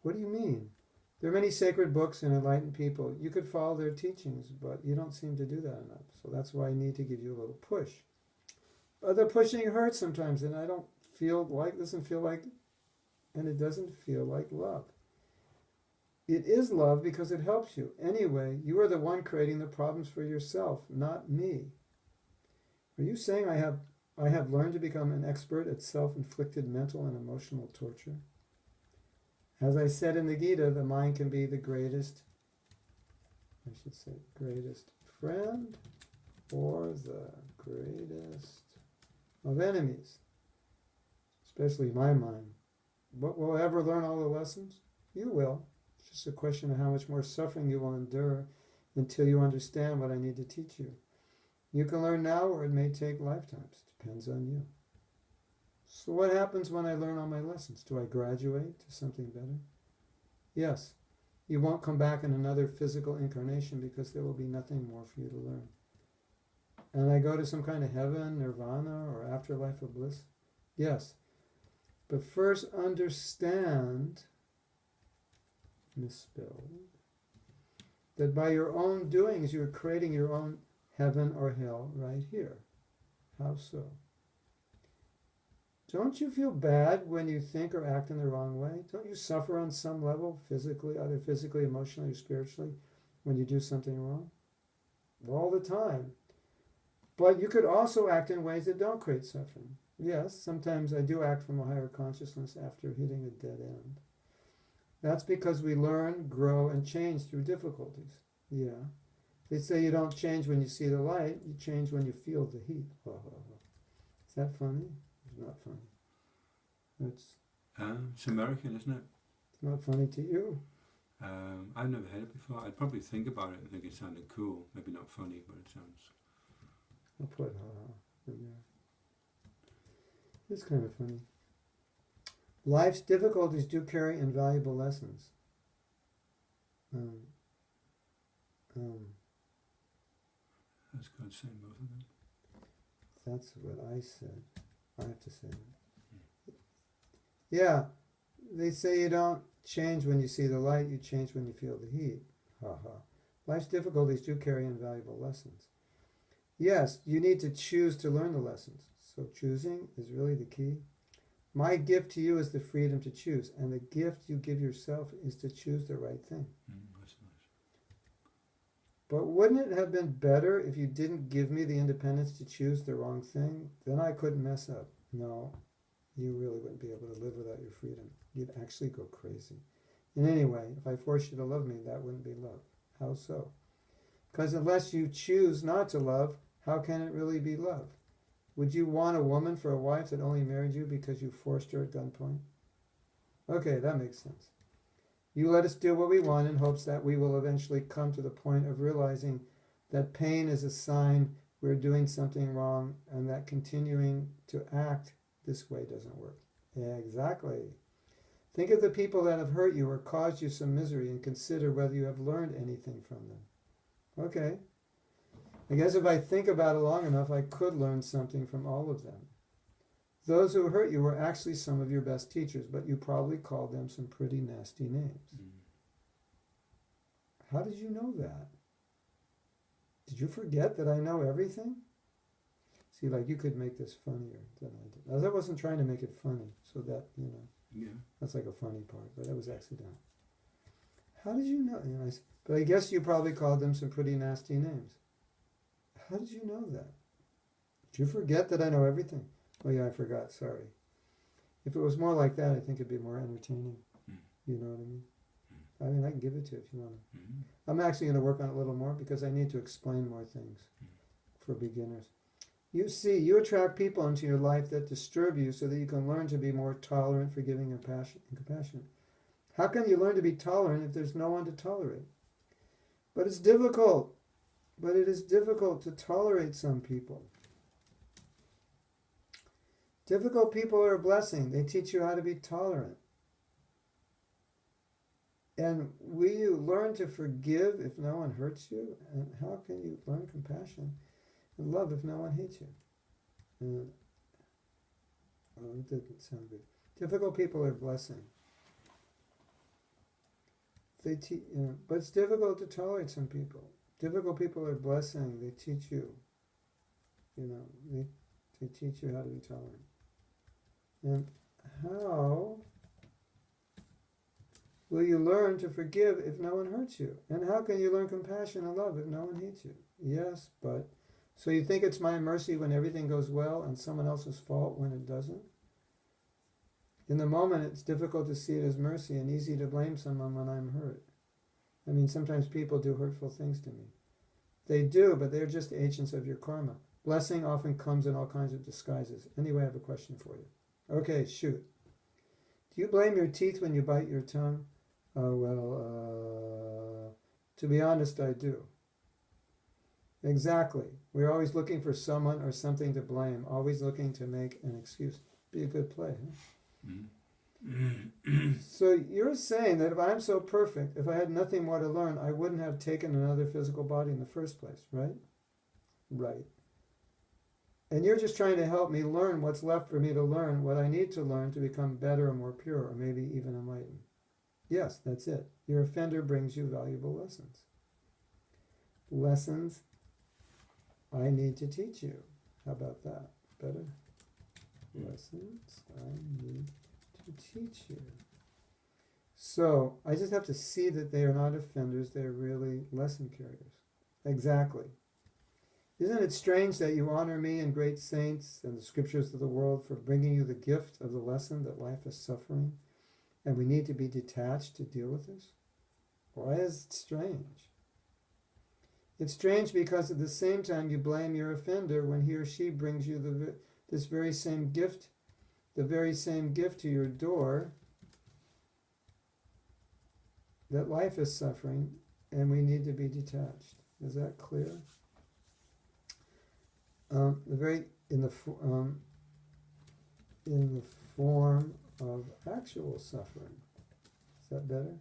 What do you mean? There are many sacred books and enlightened people. You could follow their teachings, but you don't seem to do that enough. So that's why I need to give you a little push. But the pushing hurts sometimes, and doesn't feel like, and it doesn't feel like love. It is love because it helps you. Anyway, you are the one creating the problems for yourself, not me. Are you saying I have learned to become an expert at self-inflicted mental and emotional torture? As I said in the Gita, the mind can be the greatest friend or the greatest of enemies, especially my mind. But will I ever learn all the lessons? You will. It's just a question of how much more suffering you will endure until you understand what I need to teach you. You can learn now, or it may take lifetimes. Depends on you. So what happens when I learn all my lessons? Do I graduate to something better? Yes. You won't come back in another physical incarnation because there will be nothing more for you to learn. And I go to some kind of heaven, nirvana, or afterlife of bliss? Yes. But first understand, misspelled, that by your own doings you're creating your own heaven or hell right here. How so? Don't you feel bad when you think or act in the wrong way? Don't you suffer on some level, physically, either physically, emotionally, or spiritually, when you do something wrong? All the time. But you could also act in ways that don't create suffering. Yes, sometimes I do act from a higher consciousness after hitting a dead end. That's because we learn, grow, and change through difficulties. Yeah. They say you don't change when you see the light, you change when you feel the heat. Is that funny? It's not funny. It's American, isn't it? It's not funny to you. I've never heard it before. I'd probably think about it and think it sounded cool. Maybe not funny, but it sounds... I'll put in there. It's kind of funny. Life's difficulties do carry invaluable lessons. That's God saying both of them. That's what I said. I have to say that. Yeah, they say you don't change when you see the light, you change when you feel the heat. Life's difficulties do carry invaluable lessons. Yes, you need to choose to learn the lessons. So choosing is really the key. My gift to you is the freedom to choose, and the gift you give yourself is to choose the right thing. That's nice. But wouldn't it have been better if you didn't give me the independence to choose the wrong thing? Then I couldn't mess up. No, you really wouldn't be able to live without your freedom. You'd actually go crazy. And anyway, if I forced you to love me, that wouldn't be love. How so? Because unless you choose not to love, how can it really be love? Would you want a woman for a wife that only married you because you forced her at gunpoint? Okay, that makes sense. You let us do what we want in hopes that we will eventually come to the point of realizing that pain is a sign we're doing something wrong and that continuing to act this way doesn't work. Yeah, exactly. Think of the people that have hurt you or caused you some misery and consider whether you have learned anything from them. Okay. I guess if I think about it long enough, I could learn something from all of them. Those who hurt you were actually some of your best teachers, but you probably called them some pretty nasty names. How did you know that? Did you forget that I know everything? See, like, you could make this funnier than I did. I wasn't trying to make it funny, so that, that's like a funny part, but that was accidental. How did you know? But I guess you probably called them some pretty nasty names. How did you know that? Did you forget that I know everything? Oh yeah, I forgot, sorry. If it was more like that, I think it'd be more entertaining. You know what I mean? I mean, I can give it to you if you want to. I'm actually going to work on it a little more because I need to explain more things for beginners. You see, you attract people into your life that disturb you so that you can learn to be more tolerant, forgiving, and compassionate. How can you learn to be tolerant if there's no one to tolerate? But it's difficult. But it is difficult to tolerate some people. Difficult people are a blessing. They teach you how to be tolerant. And will you learn to forgive if no one hurts you? And how can you learn compassion and love if no one hates you? It didn't sound good. Difficult people are a blessing. But it's difficult to tolerate some people. Difficult people are a blessing. They teach you, they teach you how to be tolerant. And how will you learn to forgive if no one hurts you? And how can you learn compassion and love if no one hates you? Yes, but So you think it's my mercy when everything goes well and someone else's fault when it doesn't? In the moment, it's difficult to see it as mercy and easy to blame someone when I'm hurt. I mean, sometimes people do hurtful things to me. They do, but they're just agents of your karma. Blessing often comes in all kinds of disguises. Anyway, I have a question for you. Okay, shoot. Do you blame your teeth when you bite your tongue? To be honest, I do. Exactly. We're always looking for someone or something to blame, always looking to make an excuse. Be a good play, huh? So you're saying that if I'm so perfect, if I had nothing more to learn, I wouldn't have taken another physical body in the first place, right? Right. And you're just trying to help me learn what's left for me to learn, what I need to learn to become better or more pure, or maybe even enlightened. Yes, that's it. Your offender brings you valuable lessons. Lessons I need to teach you. How about that? Better? Lessons I need to teach you. So I just have to see that they are not offenders, they're really lesson carriers. Exactly. Isn't it strange that you honor me and great saints and the scriptures of the world for bringing you the gift of the lesson that life is suffering and we need to be detached to deal with this? Why is it strange? It's strange because at the same time you blame your offender when he or she brings you this very same gift, the very same gift to your door, that life is suffering and we need to be detached. Is that clear? In the form of actual suffering. Is that better?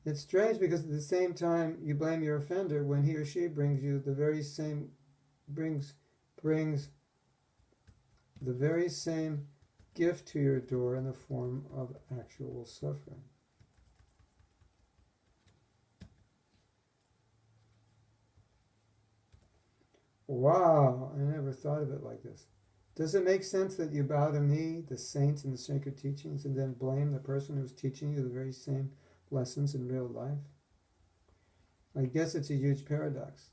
It's strange because at the same time you blame your offender when he or she brings you the very same brings the very same gift to your door in the form of actual suffering. Wow, I never thought of it like this. Does it make sense that you bow to me, the saints and the sacred teachings, and then blame the person who's teaching you the very same lessons in real life? I guess it's a huge paradox.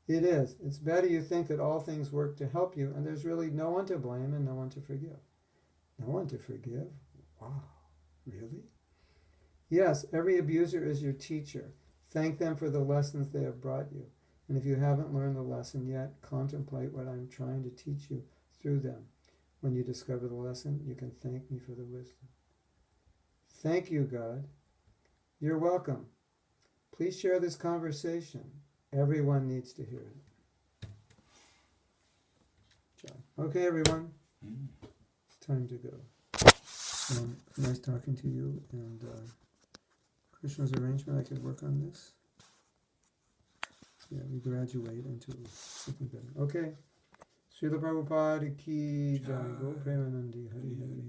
It is. It's better you think that all things work to help you, and there's really no one to blame and no one to forgive. No one to forgive? Wow, really? Yes, every abuser is your teacher. Thank them for the lessons they have brought you. And if you haven't learned the lesson yet, contemplate what I'm trying to teach you through them. When you discover the lesson, you can thank me for the wisdom. Thank you, God. You're welcome. Please share this conversation. Everyone needs to hear it. John. Okay, everyone. It's time to go. Nice talking to you. And Krishna's arrangement, I could work on this. Yeah, we graduate into something better. Okay. Srila Prabhupada ki jai. Go Premanandi Hari Hari.